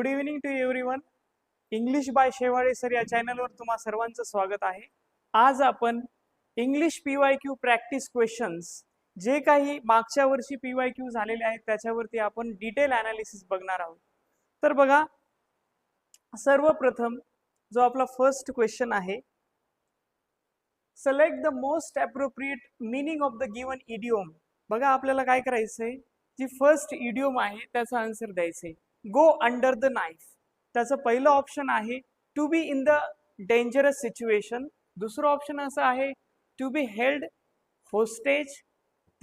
Good evening to everyone. English by Shewale sir या चॅनलवर तुम्हा सर्वांचं स्वागत आहे. आज आपण इंग्लिश PYQ प्रॅक्टिस क्वेश्चन्स जे काही मागच्या वर्षी PYQ झालेले आहेत त्याच्यावरती आपण डिटेल अनालिसिस बघणार आहोत. तर बघा, सर्वप्रथम जो आपला फर्स्ट क्वेश्चन आहे, select the most appropriate meaning of the given idiom. बघा, आपल्याला काय करायचंय, जी फर्स्ट इडियोम आहे त्याचा आन्सर द्यायचंय. गो अंडर द नाईफ, त्याचं पहिलं ऑप्शन आहे to be in the dangerous situation. दुसरं ऑप्शन असं आहे टू बी हेल्ड होस्टेज.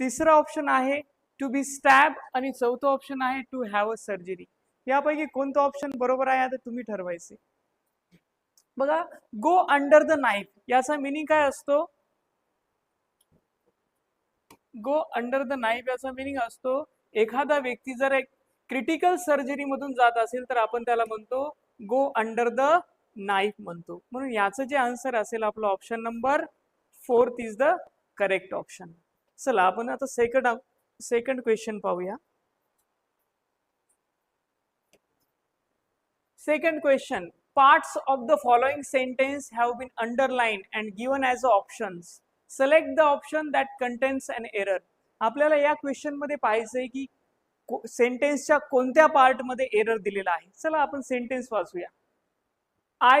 तिसरं ऑप्शन आहे टू बी स्टॅब आणि चौथं ऑप्शन आहे टू हॅव अ सर्जरी. यापैकी कोणतं ऑप्शन बरोबर आहे आता तुम्ही ठरवायचे. बघा, गो अंडर द नाईफ याचा मिनिंग काय असतो? गो अंडर द नाईफ याचा मिनिंग असतो, एखादा व्यक्ती जर एक क्रिटिकल सर्जरी मधून जात असेल तर आपण त्याला म्हणतो गो अंडर द नाईफ म्हणतो. म्हणून याचं जे आन्सर असेल आपलं option number 4 is the correct option. चला आपण आता सेकंड क्वेश्चन पाहूया. Second question, parts of the following sentence have been underlined and given as options. Select the option that contains an error. आपल्याला या क्वेश्चन मध्ये पाहायचंय की सेंटेन्सच्या कोणत्या पार्ट मध्ये एरर दिलेला आहे. चला आपण sentence वाचूया. I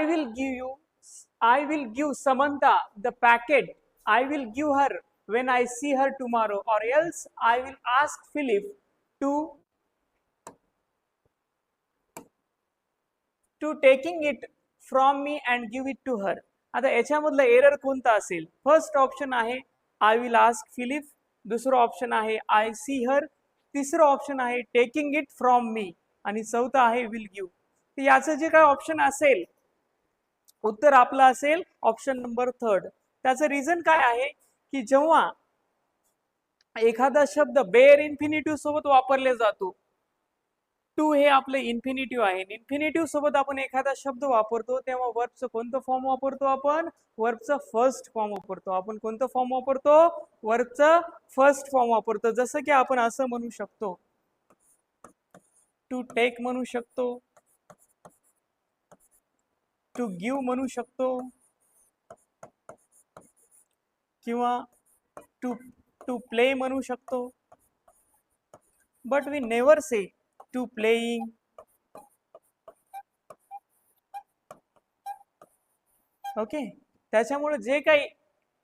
will give Samantha the packet. I will give her when I see her tomorrow, or else I will ask Philip to taking it from me and give it to her. आता याच्यामधलं error कोणता असेल? First option आहे I will ask Philip, दुसरं option आहे I C हर, तिसरं option आहे taking it from me आणि चौथं आहे विल गिव्ह. तर याचं जे काय ऑप्शन असेल, उत्तर आपलं असेल ऑप्शन नंबर 3. त्याचं रिझन काय आहे की जेव्हा एखादा शब्द बेअर इन्फिनिटिव्ह सोबत वापरले जातो, टू हे आपलं इन्फिनिटिव्ह आहे, इन्फिनिटिव्ह सोबत आपण एखादा शब्द वापरतो तेव्हा वर्बचं कोणतं फॉर्म वापरतो? आपण वर्बचं फर्स्ट फॉर्म वापरतो. आपण कोणतं फॉर्म वापरतो? वर्बचं फर्स्ट फॉर्म वापरतो. जसं की आपण असं म्हणू शकतो, टू टेक म्हणू शकतो, टू गिव्ह म्हणू शकतो, किंवा टू प्ले म्हणू शकतो. But we never say to playing, okay. त्याच्यामुळे जे काही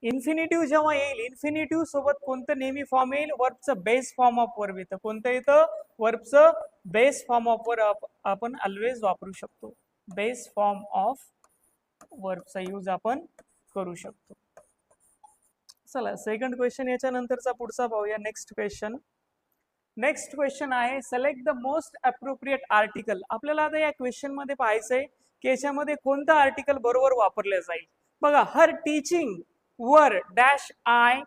इन्फिनिटिव्ह जेव्हा येईल, इन्फिनिटिव्ह सोबत कोणतं नेहमी फॉर्म येईल? वर्बचं बेस फॉर्म ऑफ वर्ब येतं. कोणतं येतं? वर्बचं बेस फॉर्म ऑफ वर्ब आपण ऑलवेज वापरू शकतो. बेस फॉर्म ऑफ वर्बचा यूज आपण करू शकतो. चला सेकंड क्वेश्चन याच्या नंतरचा पुढचा पाहूया. नेक्स्ट क्वेश्चन आहे select the most appropriate article. आपल्याला आता या क्वेश्चन मध्ये पाहायचंय की याच्यामध्ये कोणतं आर्टिकल बरोबर वापरले जाईल. बघा, हर टीचिंग वर dash I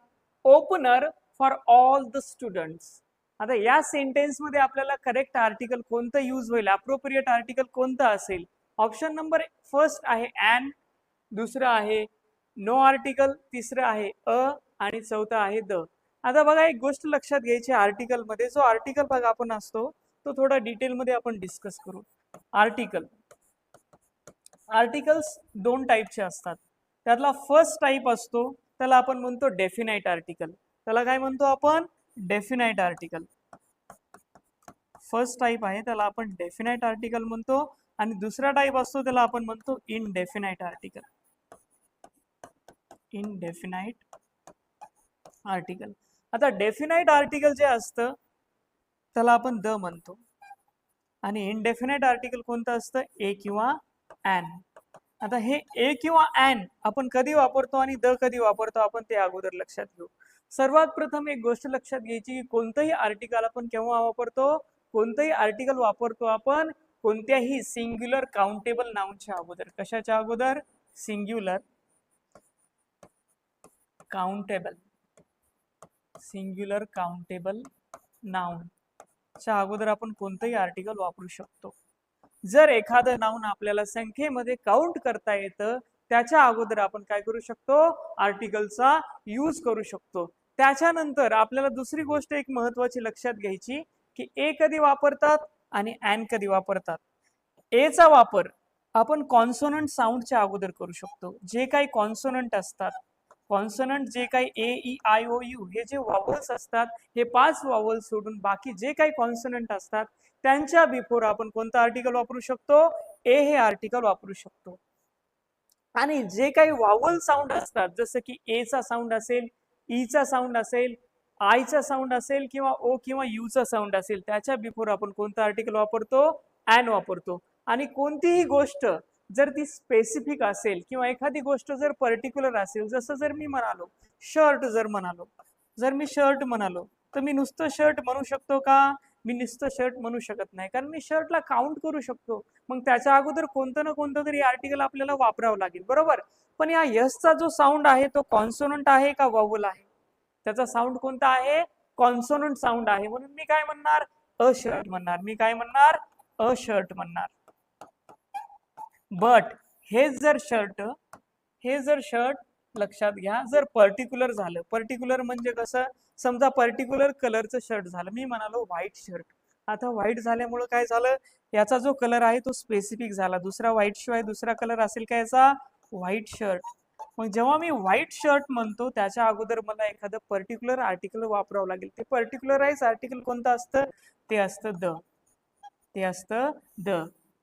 opener for all the students. आता या सेंटेन्स मध्ये आपल्याला करेक्ट आर्टिकल कोणतं यूज होईल, अप्रोप्रिएट आर्टिकल कोणतं असेल? ऑप्शन नंबर फर्स्ट आहे ॲन, दुसरं आहे नो आर्टिकल, तिसरं आहे अ आणि चौथं आहे द. आता बघा, एक गोष्ट लक्षात घ्यायची, आर्टिकल मध्ये जो आर्टिकल बघा आपण असतो तो थोडा डिटेल मध्ये आपण डिस्कस करू. आर्टिकल्स 2 टाईपचे असतात. त्यातला फर्स्ट टाईप असतो त्याला आपण म्हणतो डेफिनाइट आर्टिकल. त्याला काय म्हणतो आपण? Definite article. फर्स्ट टाईप आहे त्याला आपण डेफिनाइट आर्टिकल म्हणतो, आणि दुसरा टाईप असतो त्याला आपण म्हणतो इनडेफिनाइट आर्टिकल. Indefinite article. आता डेफिनाइट आर्टिकल जे असतं त्याला आपण द म्हणतो, आणि इनडेफिनाइट आर्टिकल कोणतं असतं? ए किंवा ॲन. आता हे ए किंवा ॲन आपण कधी वापरतो आणि द कधी वापरतो आपण ते अगोदर लक्षात घेऊ. सर्वात प्रथम एक गोष्ट लक्षात घ्यायची, कोणतंही आर्टिकल आपण केव्हा वापरतो? कोणतंही आर्टिकल वापरतो आपण कोणत्याही सिंग्युलर काउंटेबल नाउनच्या अगोदर. कशाच्या अगोदर? Singular countable, singular countable noun च्या अगोदर आपण कोणतंही आर्टिकल वापरू शकतो. जर एखादं नाउन आपल्याला संख्येमध्ये काउंट करता येतं त्याच्या अगोदर आपण काय करू शकतो? आर्टिकलचा यूज करू शकतो. त्याच्यानंतर आपल्याला दुसरी गोष्ट एक महत्वाची लक्षात घ्यायची की ए कधी वापरतात आणि ॲन कधी वापरतात. एचा वापर आपण कॉन्सोनंट साऊंडच्या अगोदर करू शकतो. जे काही कॉन्सोनंट असतात, कॉन्सोनंट जे काही ए ई आय ओ यू हे जे वावल्स असतात, हे 5 वावल्स सोडून बाकी जे काही कॉन्सोनंट असतात त्यांच्या बिफोर आपण कोणतं आर्टिकल वापरू शकतो? ए हे आर्टिकल वापरू शकतो. आणि जे काही वावल साऊंड असतात, जसं की ए चा साऊंड असेल, ई चा साऊंड असेल, आय चा साऊंड असेल किंवा ओ किंवा यू चा साऊंड असेल, त्याच्या बिफोर आपण कोणतं आर्टिकल वापरतो? ॲन वापरतो. आणि कोणतीही गोष्ट जर ती स्पेसिफिक असेल किंवा एखादी गोष्ट जर पर्टिक्युलर असेल, जसं जर मी म्हणालो शर्ट, जर मी शर्ट म्हणालो तर मी नुसतं शर्ट म्हणू शकतो का? मी नुसतं शर्ट म्हणू शकत नाही, कारण मी शर्टला काउंट करू शकतो. मग त्याच्या अगोदर कोणतं ना कोणतं तरी आर्टिकल आपल्याला वापरावं लागेल, बरोबर. पण या यसचा जो साऊंड आहे तो कॉन्सोनंट आहे का वावल आहे? त्याचा साऊंड कोणता आहे? कॉन्सोनंट साऊंड आहे. म्हणून मी काय म्हणणार? अ शर्ट म्हणणार. मी काय म्हणणार? अ शर्ट म्हणणार. बट हे जर शर्ट लक्षात घ्या, जर पर्टिक्युलर झालं, पर्टिक्युलर म्हणजे कसं, समजा पर्टिक्युलर कलरचं शर्ट झालं, मी म्हणालो व्हाईट शर्ट. आता व्हाईट झाल्यामुळं काय झालं, याचा जो कलर आहे तो स्पेसिफिक झाला. दुसरा व्हाईट शिवाय दुसरा कलर असेल का याचा? White shirt. मग जेव्हा मी व्हाईट शर्ट म्हणतो त्याच्या अगोदर मला एखादं पर्टिक्युलर आर्टिकल वापरावं लागेल. ते पर्टिक्युलराइज आर्टिकल कोणतं असतं? ते असतं द.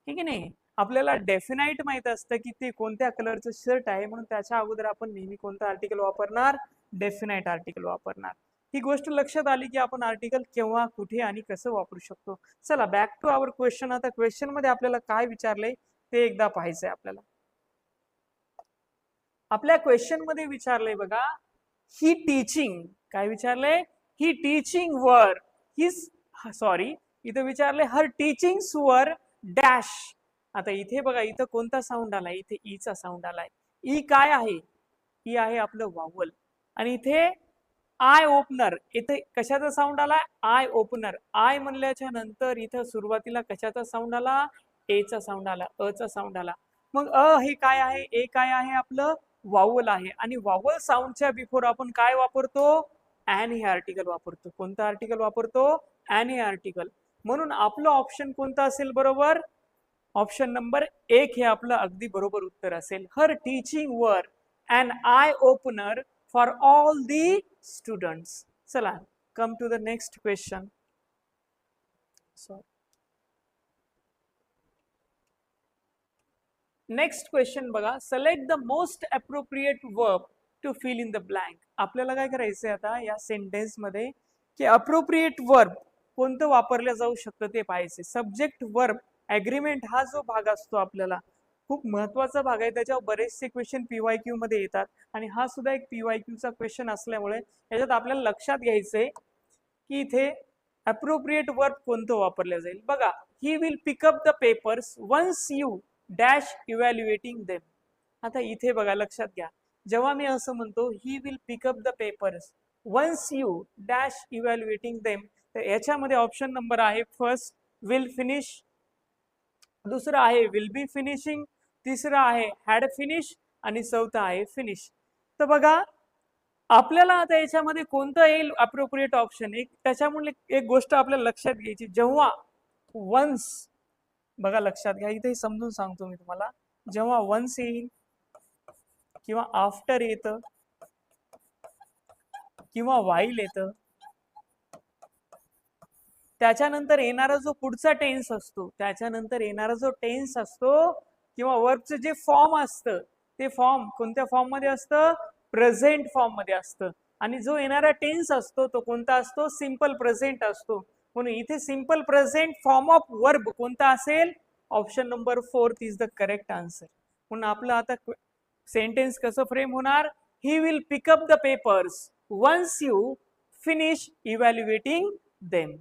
ठीक आहे नाही. आपल्याला डेफिनाइट माहित असतं की ते कोणत्या कलरचं शर्ट आहे, म्हणून त्याच्या अगोदर आपण नेहमी कोणतं आर्टिकल वापरणार? डेफिनाइट आर्टिकल वापरणार. ही गोष्ट लक्षात आली की आपण आर्टिकल केव्हा, कुठे आणि कसं वापरू शकतो. चला बॅक टू आवर क्वेश्चन. आता क्वेश्चन मध्ये आपल्याला काय विचारलंय ते एकदा पाहायचंय आपल्याला. आपल्या क्वेश्चन मध्ये विचारलंय बघा, ही टीचिंग, काय विचारलंय? ही टीचिंग वर हिज, सॉरी, इथे विचारलंय हर टीचिंग्स वर डॅश. आता इथे बघा, इथं कोणता साऊंड आलाय? इथे ई चा साऊंड आलाय. ई काय आहे? ई आहे आपलं वावल. आणि इथे आय ओपनर, इथे कशाचा साऊंड आलाय? I opener. आय म्हणल्याच्या नंतर इथं सुरुवातीला कशाचा साऊंड आला? ए चा साऊंड आला, अ चा साऊंड आला. मग अ हे काय आहे? ए काय आहे? आपलं वावल आहे. आणि वावल साऊंडच्या बिफोर आपण काय वापरतो? ॲन हे आर्टिकल वापरतो. कोणतं आर्टिकल वापरतो? ॲन हे आर्टिकल. म्हणून आपलं ऑप्शन कोणतं असेल? बरोबर, ऑप्शन नंबर 1 हे आपलं अगदी बरोबर उत्तर असेल. Her teaching were an eye opener for all the students. चला come to the next question. Next question बघा, select the most appropriate verb to fill in the blank. आपल्याला काय करायचंय आता या सेंटेन्स मध्ये की अप्रोप्रिएट वर्ब कोणतं वापरलं जाऊ शकतं ते पाहायचे. सब्जेक्ट वर्ब ॲग्रीमेंट हा जो भाग असतो आपल्याला खूप महत्वाचा भाग आहे. त्याच्यावर बरेचसे क्वेश्चन पीवायक्यू मध्ये येतात आणि हा सुद्धा एक पीवायक्यू चा क्वेश्चन असल्यामुळे याच्यात आपल्याला लक्षात घ्यायचंय की इथे अप्रोप्रिएट वर्ब कोणतं वापरलं जाईल. बघा, he will pick up the papers once you dash evaluating them. आता इथे बघा, लक्षात घ्या, जेव्हा मी असं म्हणतो he will pick up the papers once you dash evaluating them, तर याच्यामध्ये ऑप्शन नंबर आहे फर्स्ट विल फिनिश, दुसरं आहे विल बी फिनिशिंग, तिसरं आहे हॅड फिनिश आणि चौथं आहे फिनिश. तर बघा, आपल्याला आता याच्यामध्ये कोणतं येईल अप्रोप्रिएट ऑप्शन? एक त्याच्यामुळे एक गोष्ट आपल्याला लक्षात घ्यायची, जेव्हा वन्स, बघा लक्षात घ्या, इथे समजून सांगतो मी तुम्हाला, जेव्हा वन्स येईल किंवा आफ्टर येतं किंवा व्हाईल येतं, त्याच्यानंतर येणारा जो पुढचा टेन्स असतो, त्याच्यानंतर येणारा जो टेन्स असतो किंवा वर्बचं जे फॉर्म असतं ते फॉर्म कोणत्या फॉर्म मध्ये असतं? प्रेझेंट फॉर्म मध्ये असतं. आणि जो येणारा टेन्स असतो तो कोणता असतो? सिंपल प्रेझेंट असतो. म्हणून इथे simple present form of verb कोणता असेल? Option number 4 is the correct answer. म्हणून आपलं आता सेंटेन्स कसं फ्रेम होणार? He will pick up the papers once you finish evaluating them.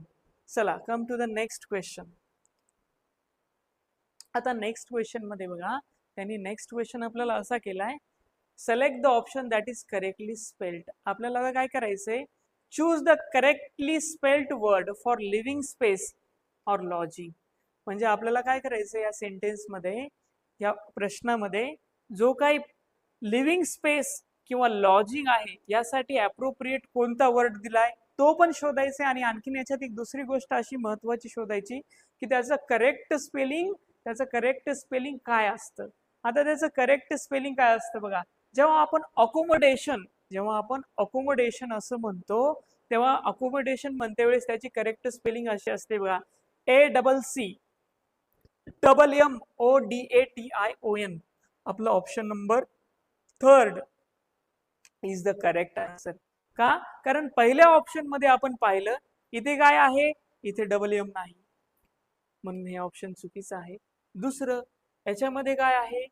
चला come to the next question. आता नेक्स्ट क्वेश्चन मध्ये बघा, त्यांनी नेक्स्ट क्वेश्चन आपल्याला असा केलाय, select the option that is correctly spelled. आपल्याला काय करायचंय? Choose the correctly spelled word for living space or lodging. म्हणजे आपल्याला काय करायचंय या सेंटेन्स मध्ये, या प्रश्नामध्ये जो काही लिव्हिंग स्पेस किंवा लॉजिंग आहे यासाठी अप्रोप्रिएट कोणता वर्ड दिलाय तो पण शोधायचा. आणि आणखीन याच्यात एक दुसरी गोष्ट अशी महत्वाची शोधायची की त्याचं करेक्ट स्पेलिंग त्याचं करेक्ट स्पेलिंग काय असतं? आता त्याचं करेक्ट स्पेलिंग काय असतं बघा. जेव्हा आपण अकोमोडेशन असं म्हणतो, तेव्हा अकोमोडेशन म्हणते वेळेस त्याची करेक्ट स्पेलिंग अशी असते बघा. ACCMMODATION. आपला option number 3 is the correct answer. का? कारण पहिल्या ऑप्शन मध्ये आपण पाहिलं इथे काय आहे, इथे WM नाही, म्हणून हे ऑप्शन चुकीचं आहे. दुसरं, याच्यामध्ये काय आहे,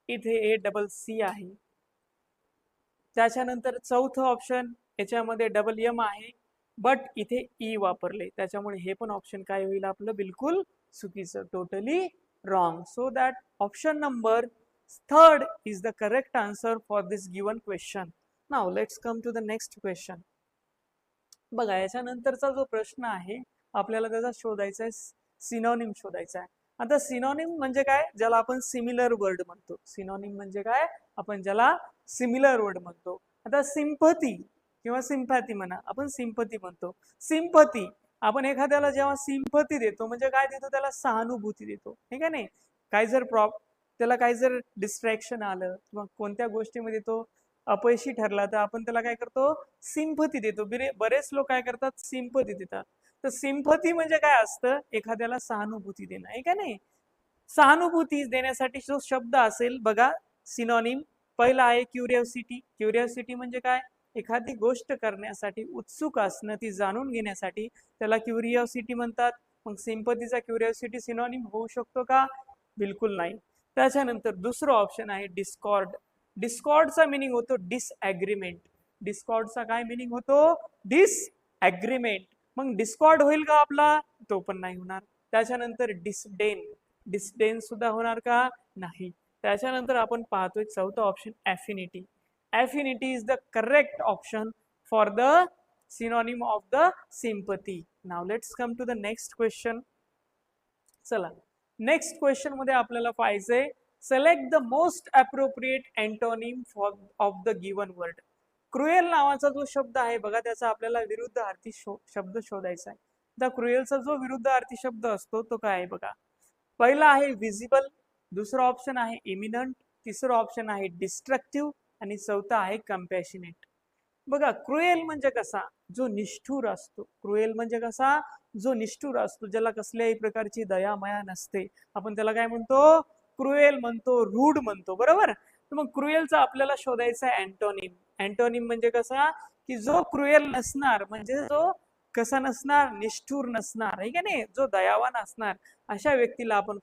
इथे ACC आहे. त्याच्यानंतर चौथं ऑप्शन, याच्यामध्ये WM आहे बट इथे ई वापरले, त्याच्यामुळे हे पण ऑप्शन काय होईल आपलं, बिलकुल चुकीचं, totally wrong. So that option number 3 is the correct answer for this given question. Now let's come to the next question. बघा, याच्यानंतरचा जो प्रश्न आहे आपल्याला त्याचा शोधायचा आहे, सिनोनिम शोधायचा आहे. आता सिनोनिम म्हणजे काय, ज्याला आपण सिमिलर वर्ड म्हणतो. सिनोनिम म्हणजे काय, आपण ज्याला सिमिलर वर्ड म्हणतो. आता सिंपथी किंवा सिम्पॅथी म्हणा, आपण सिंपथी म्हणतो. सिंपथी, आपण एखाद्याला जेव्हा सिंपथी देतो म्हणजे काय देतो, त्याला सहानुभूती देतो, ठीक आहे नाही. काय जर त्याला काय जर डिस्ट्रॅक्शन आलं किंवा कोणत्या गोष्टीमध्ये तो अपयशी ठरला तर आपण त्याला काय करतो, सिंपथी देतो. बरेच लोक काय करतात, सिंपथी देतात. तर सिंपथी म्हणजे काय असतं, एखाद्याला सहानुभूती देणं, आहे का नाही. सहानुभूती देण्यासाठी जो शब्द असेल बघा, सिनोनिम पहिला आहे क्युरिओसिटी. क्युरिओसिटी म्हणजे काय, एखादी गोष्ट करण्यासाठी उत्सुक असणं, ती जाणून घेण्यासाठी, त्याला क्युरिओसिटी म्हणतात. मग सिंपथीचा क्युरिओसिटी सिनोनिम होऊ शकतो का, बिलकुल नाही. त्याच्यानंतर दुसरं ऑप्शन आहे डिस्कॉर्ड. डिस्कॉर्डचा मिनिंग होतो डिसएग्रीमेंट. डिस्कॉर्डचा काय मिनिंग होतो, डिसएग्रीमेंट. मग डिस्कॉर्ड होईल का आपला, तो पण नाही होणार. त्याच्यानंतर डिसडेन. डिसडेन सुद्धा होणार का, नाही. त्याच्यानंतर आपण पाहतोय चौथा option affinity. Affinity is the correct option for the synonym of the sympathy. Now let's come to the next question. चला, नेक्स्ट क्वेश्चन मध्ये आपल्याला पाहिजे, select the most appropriate antonym of the given word. Cruel नावाचा जो शब्द आहे बघा, त्याचा आपल्याला विरुद्धार्थी शब्द शोधायचा आहे. त्या क्रुएलचा जो विरुद्धार्थी शब्द असतो तो काय आहे बघा. पहिला आहे विजिबल, दुसरा ऑप्शन आहे इमिनंट, तिसरा ऑप्शन आहे डिस्ट्रक्टिव्ह आणि चौथा आहे कंपॅशनेट. बघा, क्रुएल म्हणजे कसा, जो निष्ठुर असतो. क्रुएल म्हणजे कसा, जो निष्ठुर असतो, ज्याला कसल्याही प्रकारची दया माया नसते, आपण त्याला काय म्हणतो, क्रुएल म्हणतो, रूड म्हणतो, बरोबर. तर मग क्रुएलचा आपल्याला शोधायचा आहे अँटोनिम. अँटोनिम म्हणजे कसा, की जो क्रुएल नसणार, म्हणजे जो कसा नसणार, निष्ठुर नसणार, आहे का नाही, जो दयावान असणार, अशा व्यक्तीला आपण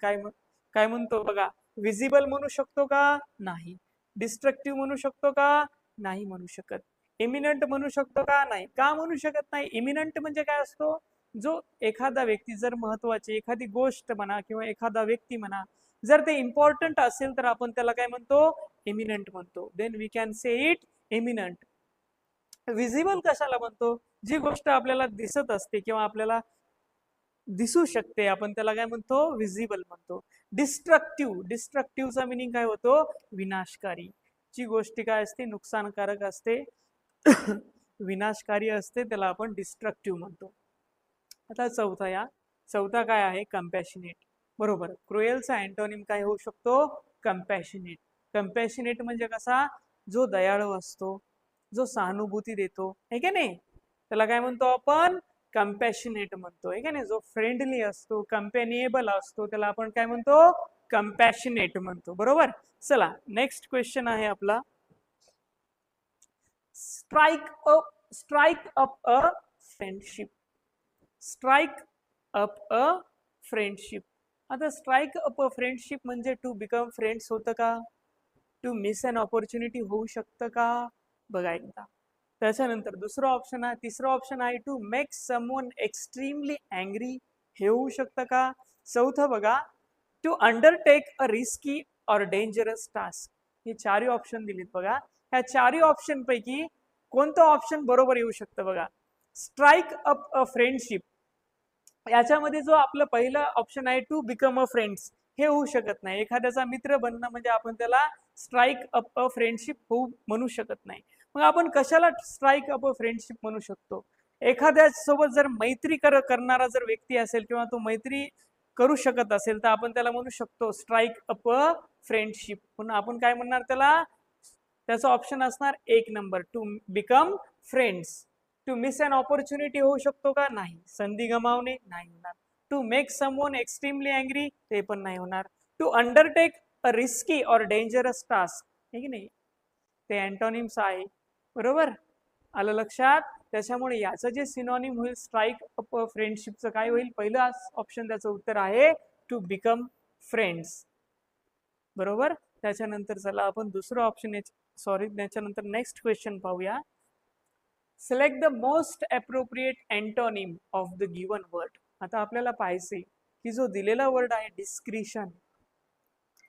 काय म्हणतो बघा. विजिबल म्हणू शकतो का, नाही. डिस्ट्रक्टिव्ह म्हणू शकतो का, नाही म्हणू शकत. इमिनंट म्हणू शकतो का, नाही. का म्हणू शकत नाही, इमिनंट म्हणजे काय असतो, जो एखादा व्यक्ती जर महत्वाची एखादी गोष्ट म्हणा किंवा एखादा व्यक्ती म्हणा, जर ते इम्पॉर्टंट असेल तर आपण त्याला काय म्हणतो, इमिनंट म्हणतो. Then we can say it eminent. Visible कशाला म्हणतो, जी गोष्ट आपल्याला दिसत असते किंवा आपल्याला दिसू शकते, आपण त्याला काय म्हणतो, विजिबल म्हणतो. डिस्ट्रक्टिव्ह, डिस्ट्रक्टिव्हचा मिनिंग काय होतो, विनाशकारी. जी गोष्ट काय असते, नुकसानकारक असते, विनाशकारी असते, त्याला आपण डिस्ट्रक्टिव्ह म्हणतो. आता चौथा काय आहे, कंपॅशनेट. बरोबर, क्रुएलचा अँटोनिम काय होऊ शकतो, कंपॅशनेट. कंपॅशनेट म्हणजे कसा, जो दयाळू असतो, जो सहानुभूती देतो, आहे का नाही, त्याला काय म्हणतो आपण, कंपॅशनेट म्हणतो, आहे का नाही. जो फ्रेंडली असतो, कंपॅनिएबल असतो, त्याला आपण काय म्हणतो, कंपॅशनेट म्हणतो, बरोबर. चला, नेक्स्ट क्वेश्चन आहे आपला, strike up a friendship. Strike up a friendship. आता स्ट्राइक अप अ फ्रेंडशिप म्हणजे टू बिकम फ्रेंड्स होतं का, टू मिस अन ऑपॉर्च्युनिटी होऊ शकतं का, बघा एकदा. त्याच्यानंतर दुसरा ऑप्शन आहे, तिसरा ऑप्शन आहे to make someone extremely angry, हे होऊ शकतं का. चौथं बघा, to undertake a risky or dangerous task. हे चारही ऑप्शन दिलीत बघा. ह्या चारही ऑप्शन पैकी कोणतं ऑप्शन बरोबर येऊ शकतं बघा. स्ट्राइक अप अ फ्रेंडशिप, याच्यामध्ये जो आपलं पहिलं ऑप्शन आहे टू बिकम अ फ्रेंड्स, हे होऊ शकत नाही. एखाद्याचा मित्र बनणं म्हणजे आपण त्याला स्ट्राइक अप अ फ्रेंडशिप होऊ म्हणू शकत नाही. मग आपण कशाला स्ट्राइक अप अ फ्रेंडशिप म्हणू शकतो, एखाद्या सोबत जर मैत्री करणारा जर व्यक्ती असेल किंवा तो मैत्री करू शकत असेल तर आपण त्याला म्हणू शकतो स्ट्राईक अप अ फ्रेंडशिप. पण आपण काय म्हणणार त्याला, त्याचा ऑप्शन असणार 1 number, to become friends. To miss an opportunity होऊ शकतो का, नाही. संधी गमावणे नाही होणार. To make someone extremely angry, ते पण नाही होणार. To undertake a risky or dangerous task, हे की नाही, ते अँटोनिम्स आहे. बरोबर, आलं लक्षात. त्याच्यामुळे याचं जे सिनॉनिम होईल स्ट्राईक अप फ्रेंडशिपचं काय होईल, पहिलं ऑप्शन त्याचं उत्तर आहे टू बिकम फ्रेंड्स. बरोबर. त्याच्यानंतर चला आपण दुसरं ऑप्शन, सॉरी त्याच्यानंतर नेक्स्ट क्वेश्चन पाहूया. Select the most appropriate antonym of the given word. आता आपल्याला पाहायचे की जो दिलेला वर्ड आहे डिस्क्रिशन,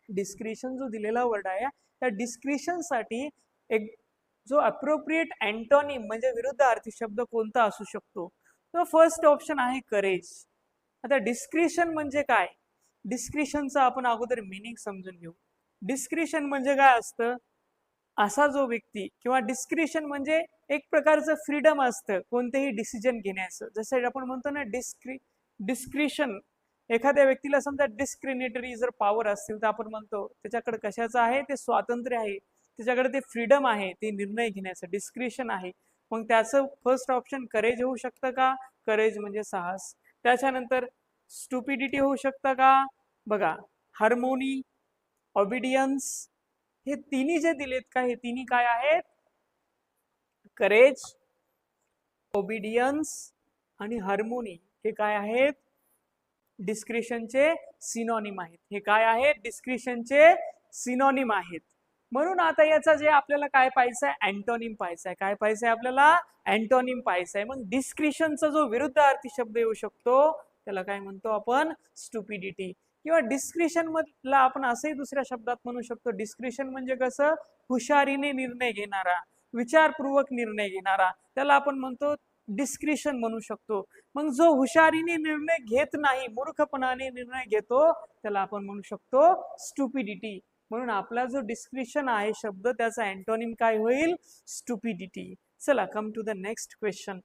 डिस्क्रिशन जो दिलेला वर्ड आहे त्या डिस्क्रिशन साठी एक जो अप्रोप्रिएट अँटोनिम म्हणजे विरुद्धार्थी शब्द कोणता असू शकतो, तो फर्स्ट ऑप्शन आहे करेज. आता डिस्क्रिशन म्हणजे काय, डिस्क्रिशनचा आपण अगोदर मिनिंग समजून घेऊ. डिस्क्रिशन म्हणजे काय असतं, असा जो व्यक्ती, किंवा डिस्क्रिशन म्हणजे एक प्रकारचं फ्रीडम असतं कोणतेही डिसिजन घेण्याचं. जसं आपण म्हणतो ना डिस्क्रिशन, एखाद्या व्यक्तीला समजा डिस्क्रिमिनेटरी जर पॉवर असतील तर आपण म्हणतो त्याच्याकडे कशाचं आहे, ते स्वातंत्र्य आहे, त्याच्याकडे ते फ्रीडम आहे, ते निर्णय घेण्याचं डिस्क्रिशन आहे. मग त्याचं फर्स्ट ऑप्शन करेज होऊ शकतं का, करेज म्हणजे साहस. त्याच्यानंतर स्टुपिडिटी होऊ शकतं का, बघा हार्मोनी, ओबिडियन्स, हे तिन्ही जे दिलेत का, हे तिन्ही काय आहेत, करेज, ओबिडियन्स आणि हार्मोनी, हे काय आहेत, डिस्क्रिशनचे सिनोनिम आहेत. हे काय आहेत, डिस्क्रिशनचे सिनोनिम आहेत. म्हणून आता याचा जे आपल्याला काय पाहायचं आहे, अँटोनिम पाहायचं आहे. काय पाहायचं आहे आपल्याला, अँटोनिम पाहायचं आहे. मग डिस्क्रिशनचा जो विरुद्धार्थी शब्द येऊ शकतो त्याला काय म्हणतो आपण, स्टुपिडिटी. किंवा डिस्क्रिशन मधला आपण असंही दुसऱ्या शब्दात म्हणू शकतो, डिस्क्रिशन म्हणजे कसं, हुशारीने निर्णय घेणारा, विचारपूर्वक निर्णय घेणारा, त्याला आपण म्हणतो डिस्क्रिशन म्हणू शकतो. मग जो हुशारीने निर्णय घेत नाही, मूर्खपणाने निर्णय घेतो, त्याला आपण म्हणू शकतो स्टुपिडिटी. म्हणून आपला जो डिस्क्रिशन आहे शब्द, त्याचा अँटोनिम काय होईल, स्टुपिडिटी. चला come to the next question.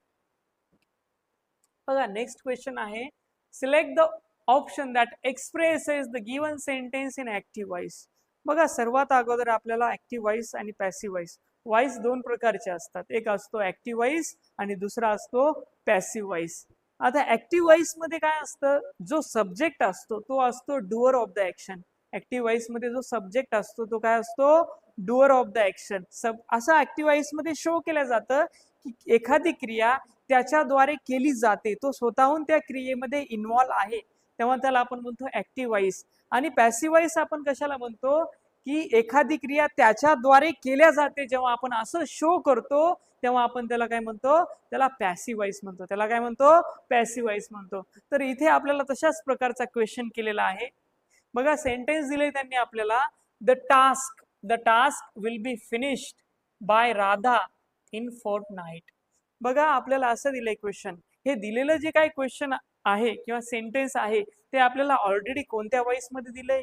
बघा नेक्स्ट क्वेश्चन आहे, select the option that expresses the given sentence in active voice. बघा सर्वात अगोदर आपल्याला ऍक्टिव्ह व्हॉइस आणि पॅसिव्ह व्हॉइस, व्हॉइस दोन प्रकारचे असतात, एक असतो ऍक्टिव्ह व्हॉइस आणि दुसरा असतो पॅसिव्ह व्हॉइस. आता ऍक्टिव्ह व्हॉइस मध्ये काय असतं, जो सब्जेक्ट असतो तो असतो doer of the action. Active voice मध्ये जो सब्जेक्ट असतो तो काय असतो, डुअर ऑफ द ऍक्शन. असं ऍक्टिव्ह व्हॉइस मध्ये शो केलं जातं की एखादी क्रिया त्याच्याद्वारे केली जाते, तो स्वतःहून त्या क्रियेमध्ये इन्व्हॉल्व आहे, तेव्हा त्याला आपण म्हणतो ऍक्टिव्ह व्हॉइस. आणि पॅसिव्ह व्हॉइस आपण कशाला म्हणतो, की एखादी क्रिया त्याच्याद्वारे केल्या जाते, जेव्हा आपण असं शो करतो तेव्हा आपण त्याला काय म्हणतो, त्याला पॅसिव्ह व्हॉइस म्हणतो. त्याला काय म्हणतो, पॅसिव्ह व्हॉइस म्हणतो. तर इथे आपल्याला तशाच प्रकारचा क्वेश्चन केलेला आहे. बघा सेंटेन्स दिले त्यांनी आपल्याला, the task will be finished by Radha in fortnight. बघा आपल्याला असं दिलंय क्वेश्चन, हे दिलेलं जे काही क्वेश्चन आहे किंवा सेंटेन्स आहे ते आपल्याला ऑलरेडी कोणत्या व्हॉइस मध्ये दिलंय,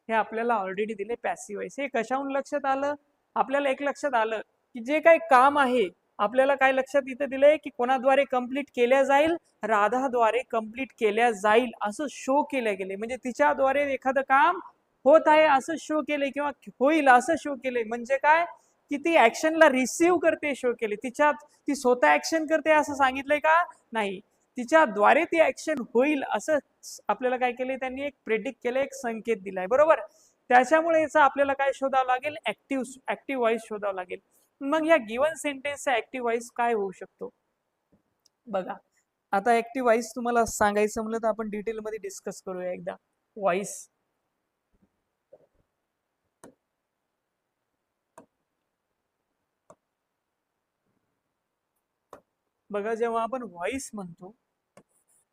हे आपल्याला ऑलरेडी दिले पॅसिव्ह व्हॉइस. हे कशाहून लक्षात आलं, आपल्याला एक लक्षात आलं की जे काही काम आहे आपल्याला काय लक्षात इथं दिलंय की कोणाद्वारे कंप्लीट केल्या जाईल, राधाद्वारे कंप्लीट केल्या जाईल असं शो केले गेले. म्हणजे तिच्याद्वारे एखादं काम होत आहे असं शो केले किंवा होईल असं शो केले. म्हणजे काय की ती ऍक्शनला रिसीव्ह करते शो केले, ती स्वतः ऍक्शन करते असं सांगितलंय का, नाही, तिच्याद्वारे ती ऍक्शन होईल असं आपल्याला काय केले, त्यांनी एक प्रेडिक्ट केलं, एक संकेत दिलाय. बरोबर, त्याच्यामुळे याचा आपल्याला काय शोधावं लागेल, ऍक्टिव्ह व्हॉइस शोधावं लागेल. मग या गिवन सेंटेन्सचा ऍक्टिव्ह व्हॉइस काय होऊ शकतो, बघा आता ऍक्टिव्ह व्हॉइस तुम्हाला सांगायचं म्हणलं तर आपण डिटेल मध्ये डिस्कस करूया एकदा. व्हॉइस, बघा जेव्हा आपण व्हॉइस म्हणतो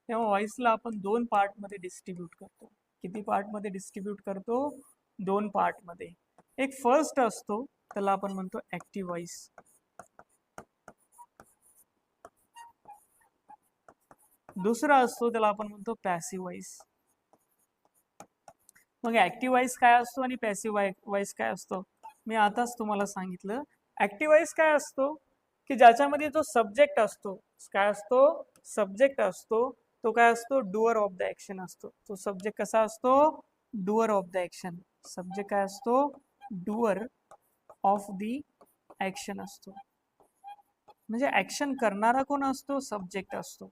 तेव्हा व्हॉइसला आपण दोन पार्ट मध्ये डिस्ट्रीब्यूट करतो. किती पार्ट मध्ये डिस्ट्रीब्यूट करतो, दोन पार्ट मध्ये. एक फर्स्ट असतो त्याला आपण म्हणतो ऍक्टिव्ह व्हॉइस, दुसरा असतो त्याला आपण म्हणतो पॅसिव्ह व्हॉइस. मग ऍक्टिव्ह व्हॉइस काय असतो आणि पॅसिव्ह व्हॉइस काय असतो, मी आताच तुम्हाला सांगितलं. ऍक्टिव्ह व्हॉइस काय असतो की ज्याच्यामध्ये जो सब्जेक्ट असतो, काय असतो, सब्जेक्ट असतो, तो तो काय असतो, डुअर ऑफ द ऍक्शन असतो. तो सब्जेक्ट कसा असतो, doer of the action. Subject काय असतो, डुअर ऑफ द ऍक्शन असतो. म्हणजे ऍक्शन करणारा कोण असतो, सब्जेक्ट असतो.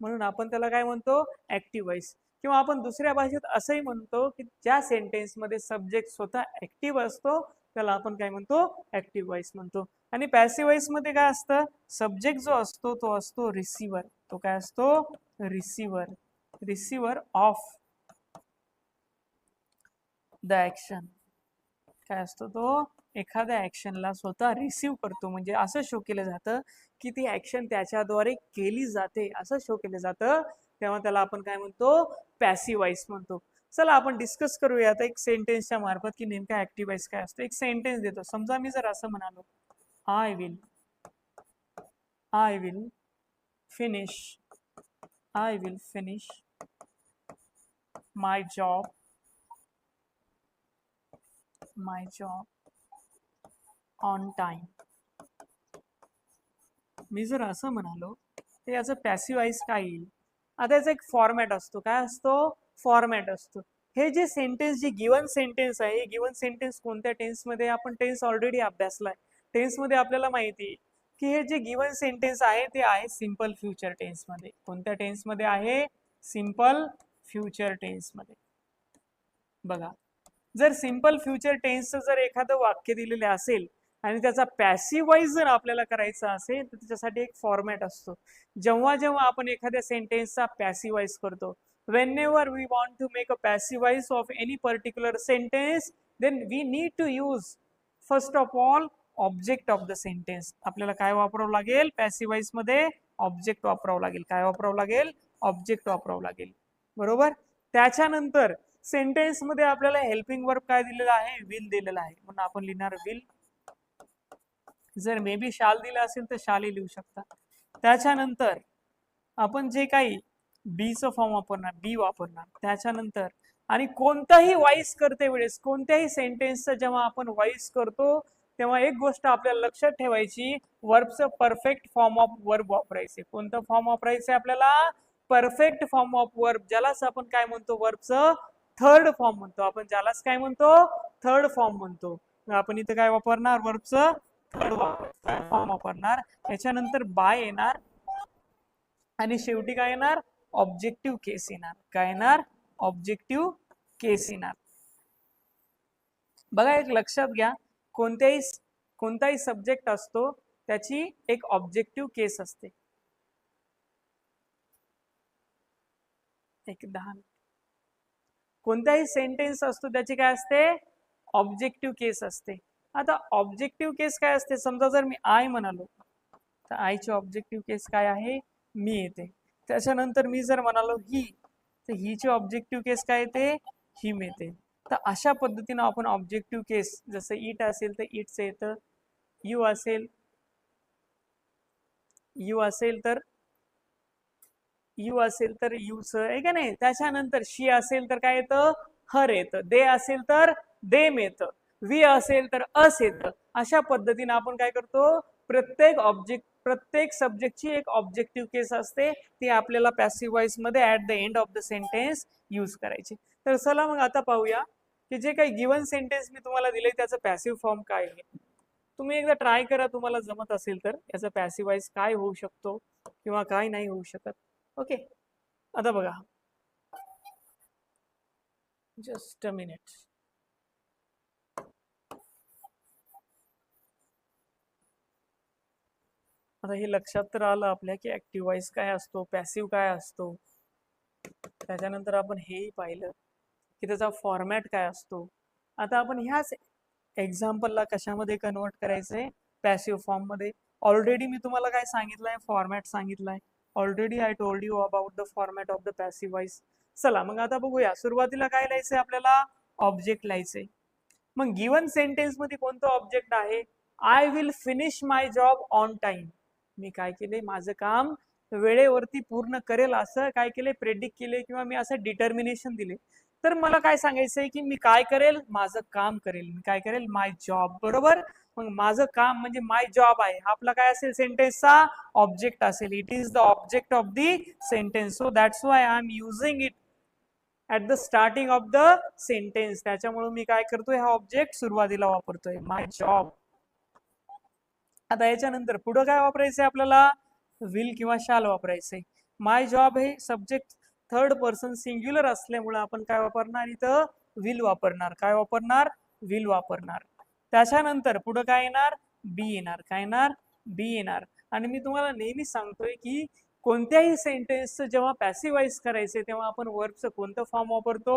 म्हणून आपण त्याला काय म्हणतो, ऍक्टिव्ह वॉइस. किंवा आपण दुसऱ्या भाषेत असंही म्हणतो की ज्या सेंटेन्स मध्ये सब्जेक्ट स्वतः ऍक्टिव्ह असतो त्याला आपण काय म्हणतो, ऍक्टिव्ह वॉइस म्हणतो. आणि पॅसिव्ह वॉइस मध्ये काय असतं, सब्जेक्ट जो असतो तो असतो रिसिव्हर. तो काय असतो, receiver. Receiver of the action. काय असतो तो, एखाद्या ऍक्शनला स्वतः रिसिव्ह करतो. म्हणजे असं शो केलं जातं की ती ऍक्शन त्याच्याद्वारे केली जाते, असं शो केलं जातं. तेव्हा त्याला आपण काय म्हणतो, पॅसिव्ह वॉइस म्हणतो. चला आपण डिस्कस करूया आता एक सेंटेन्सच्या मार्फत की नेमका ऍक्टिव्ह वॉइस काय असतो. एक सेंटेन्स देतो. समजा मी जर असं म्हणालो, I will finish my job on time. मी जर असं म्हणालो तर याचं पॅसिव्ह वॉइस काय येईल. आता याचा एक फॉर्मॅट असतो. काय असतो, फॉर्मॅट असतो. हे जे सेंटेन्स, जे गिवन सेंटेन्स आहे, गिवन सेंटेन्स कोणत्या टेन्स मध्ये, आपण टेन्स ऑलरेडी अभ्यासलाय. टेन्स मध्ये आपल्याला माहिती आहे की हे जे गिवन सेंटेन्स आहे ते आहे सिंपल फ्युचर टेन्स मध्ये. कोणत्या टेन्स मध्ये आहे, सिंपल फ्युचर टेन्स मध्ये. बघा, जर सिंपल फ्युचर टेन्सचं जर एखादं वाक्य दिलेलं असेल आणि त्याचा पॅसिव्ह वॉइस जर आपल्याला करायचा असेल तर त्याच्यासाठी एक फॉर्मॅट असतो. जेव्हा जेव्हा आपण एखाद्या सेंटेन्सचा पॅसिव्ह वॉइस करतो, whenever we want to make a passive voice of any particular sentence, then we need to use first of all object of the sentence. आपल्याला काय वापरावं लागेल, पॅसिव्ह वॉइस मध्ये ऑब्जेक्ट वापरावं लागेल. काय वापरावं लागेल, ऑब्जेक्ट वापरावं लागेल. बरोबर. त्याच्यानंतर सेंटेन्स मध्ये आपल्याला हेल्पिंग वर्ब काय दिलेला आहे, विल दिलेला आहे. म्हणून आपण लिहिणार विल. जर मे बी शाल दिला असेल तर शालही लिहू शकता. त्याच्यानंतर आपण जे काही बीचं फॉर्म वापरणार, बी वापरणार. त्याच्यानंतर आणि कोणताही वॉइस करते वेळेस, कोणत्याही सेंटेन्सचा जेव्हा आपण वॉइस करतो तेव्हा एक गोष्ट आपल्याला लक्षात ठेवायची, वर्बचं परफेक्ट फॉर्म ऑफ वर्ब वापरायचे. कोणतं फॉर्म वापरायचं आपल्याला, परफेक्ट फॉर्म ऑफ वर्ब. ज्यालाच आपण काय म्हणतो, वर्बचं थर्ड फॉर्म म्हणतो. आपण ज्यालाच काय म्हणतो, थर्ड फॉर्म म्हणतो. आपण इथं काय वापरणार, वर्बचं थर्ड फॉर्म वापरणार. याच्यानंतर बाय येणार आणि शेवटी काय येणार, ऑब्जेक्टिव्ह केस येणार. काय येणार, ऑब्जेक्टिव्ह केस येणार. बघा, एक लक्षात घ्या, कोणताही सब्जेक्ट असतो त्याची एक ऑब्जेक्टिव्ह केस असते. एक 10 कोणताही सेंटेन्स असतो त्याची काय असते, ऑब्जेक्टिव्ह केस असते. आता ऑब्जेक्टिव्ह केस काय असते, समजा जर मी आय म्हणालो तर आयची ऑब्जेक्टिव्ह केस काय आहे, मी येते. त्याच्यानंतर मी जर म्हणालो ही, तर हीची ऑब्जेक्टिव्ह केस काय येते, हिम येते. तर अशा पद्धतीनं आपण ऑब्जेक्टिव्ह केस, जसं इट असेल तर इट्स येतं, यू असेल तर यूच आहे का नाही. त्याच्यानंतर शी असेल तर काय येतं, हर येतं. दे असेल तर देम येतं. वी असेल तर अस येतं. अशा पद्धतीने आपण काय करतो, प्रत्येक सब्जेक्टची एक ऑब्जेक्टिव्ह केस असते. ती आपल्याला पॅसिव्ह वॉइस मध्ये at the end of the sentence use करायची. तर चला मग आता पाहूया की जे काही गिवन सेंटेन्स मी तुम्हाला दिले त्याचं पॅसिव्ह फॉर्म काय आहे. तुम्ही एकदा ट्राय करा, तुम्हाला जमत असेल तर याचा पॅसिव्ह वॉइस काय होऊ शकतो किंवा काय नाही होऊ शकत. ओके, आता बघा, जस्ट अ मिनिट. आता हे लक्षात तर आलं आपल्या की ऍक्टिव्ह वॉइस काय असतो, पॅसिव्ह काय असतो. त्याच्यानंतर आपण हेही पाहिलं की त्याचा फॉर्मॅट काय असतो. आता आपण ह्याच एक्झाम्पलला कशामध्ये कन्वर्ट करायचंय, पॅसिव्ह फॉर्म मध्ये. ऑलरेडी मी तुम्हाला काय सांगितलंय, फॉर्मॅट सांगितलाय. Already I told you about the format of the passive voice. चला मग आता बघूया, सुरुवातीला काय लिहायचंय आपल्याला, ऑब्जेक्ट लिहायचंय. मग गिवन सेंटेन्स मध्ये कोणतं ऑब्जेक्ट आहे, I will finish my job on time. मी काय केले, माझं काम वेळेवरती पूर्ण करेल असं काय केले, प्रेडिक्ट केले किंवा मी असं डिटर्मिनेशन दिले. तर मला काय सांगायचंय की मी काय करेल, माझं काम करेल. मी काय करेल, माय जॉब. बरोबर. मग माझं काम म्हणजे माय जॉब आहे, आपला काय असेल सेंटेन्सचा ऑब्जेक्ट असेल. It is the object of the sentence. So that's why I am using it at the starting of the sentence. त्याच्यामुळे मी काय करतोय, हा ऑब्जेक्ट सुरुवातीला वापरतोय, माय जॉब. आता याच्यानंतर पुढे काय वापरायचंय आपल्याला, विल किंवा शाल वापरायचंय. माय जॉब हे सब्जेक्ट थर्ड पर्सन सिंग्युलर असल्यामुळे आपण काय वापरणार, इथं विल वापरणार. काय वापरणार, विल वापरणार. त्याच्यानंतर पुढे काय येणार, बी येणार. काय येणार, बी येणार. आणि मी तुम्हाला नेहमी सांगतोय की कोणत्याही सेंटेन्सचं जेव्हा पॅसिव्ह वॉइस करायचे तेव्हा आपण वर्बचं कोणतं फॉर्म वापरतो,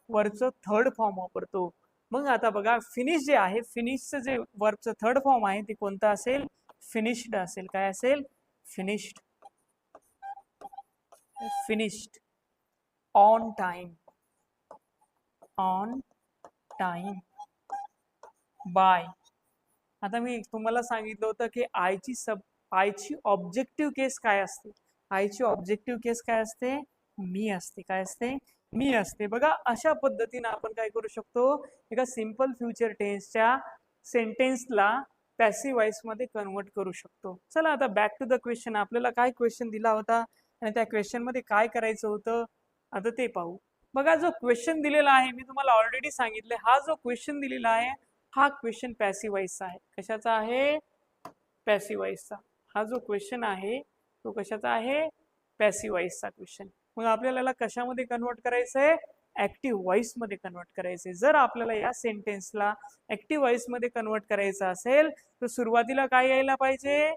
वर्बचं थर्ड फॉर्म वापरतो. मग आता बघा, फिनिश जे आहे, फिनिशचं जे वर्बचं थर्ड फॉर्म आहे ते कोणतं असेल, फिनिश्ड असेल. काय असेल, finished. Finished. On time, on time, by. आता मी तुम्हाला सांगितलं होतं की आयची ऑब्जेक्टिव्ह केस काय असते, आयची ऑब्जेक्टिव्ह केस काय असते, मी असते. काय असते, मी असते. बघा अशा पद्धतीने आपण काय करू शकतो, एका सिंपल फ्युचर टेन्सच्या सेंटेन्सला पॅसिव्ह वॉइस मध्ये कन्वर्ट करू शकतो. चला आता बॅक टू द क्वेश्चन. आपल्याला काय क्वेश्चन दिला होता आणि त्या क्वेश्चन मध्ये काय करायचं होतं, आता ते पाहू. बघा जो क्वेश्चन दिलेला आहे, मी तुम्हाला ऑलरेडी सांगितले, हा जो क्वेश्चन दिलेला आहे हा क्वेश्चन पॅसिव्ह वॉइसचा आहे. कशाचा आहे, पॅसिव्ह वॉइसचा. हा जो क्वेश्चन आहे तो कशाचा आहे, पॅसिव्ह वॉइसचा क्वेश्चन. मग आपल्याला याला कशामध्ये कन्वर्ट करायचंय, ऍक्टिव्ह वॉइस मध्ये कन्वर्ट करायचंय. जर आपल्याला या सेंटेन्सला ऍक्टिव्ह वॉइस मध्ये कन्वर्ट करायचं असेल तर सुरुवातीला काय यायला पाहिजे,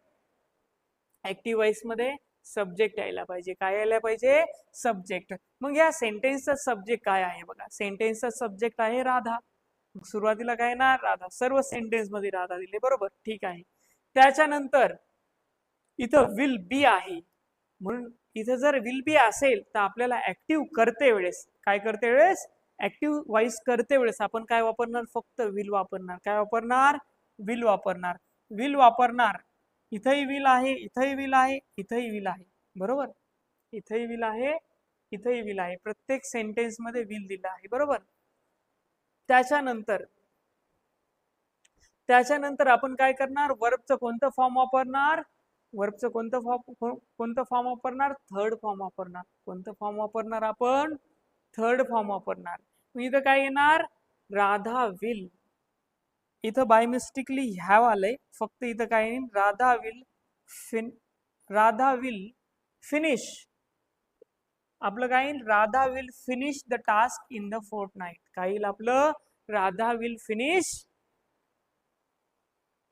ऍक्टिव्ह वॉइस मध्ये सब्जेक्ट यायला पाहिजे. काय यायला पाहिजे, सब्जेक्ट. मग या सेंटेन्सचा सब्जेक्ट काय आहे, बघा सेंटेन्सचा सब्जेक्ट आहे राधा. सुरुवातीला काय ना, राधा. सर्व सेंटेन्स मध्ये राधा दिले, बरोबर, ठीक आहे. त्याच्यानंतर इथं विल बी आहे, म्हणून इथं जर विल बी असेल तर आपल्याला ऍक्टिव्ह करते वेळेस, काय करते वेळेस, ऍक्टिव्ह वॉइस करते वेळेस आपण काय वापरणार, फक्त विल वापरणार. काय वापरणार, विल वापरणार. विल वापरणार. इथंही विल आहे, इथंही विल आहे, इथंही विल आहे, बरोबर. इथंही विल आहे, इथंही विल आहे. प्रत्येक सेंटेन्स मध्ये विल दिला आहे, बरोबर. त्याच्यानंतर आपण काय करणार, वर्बचं कोणतं फॉर्म वापरणार, वर्बचं कोणतं फॉर्म वापरणार, थर्ड फॉर्म वापरणार. कोणतं फॉर्म वापरणार आपण, थर्ड फॉर्म वापरणार. इथं काय येणार, राधा विल. इथं बाय मिस्टेकली ह्याव आलंय, फक्त इथं काय येईल, राधा विल फिनिश. आपलं काय येईल, Radha will finish the task in the fortnight. काय येईल आपलं, Radha will finish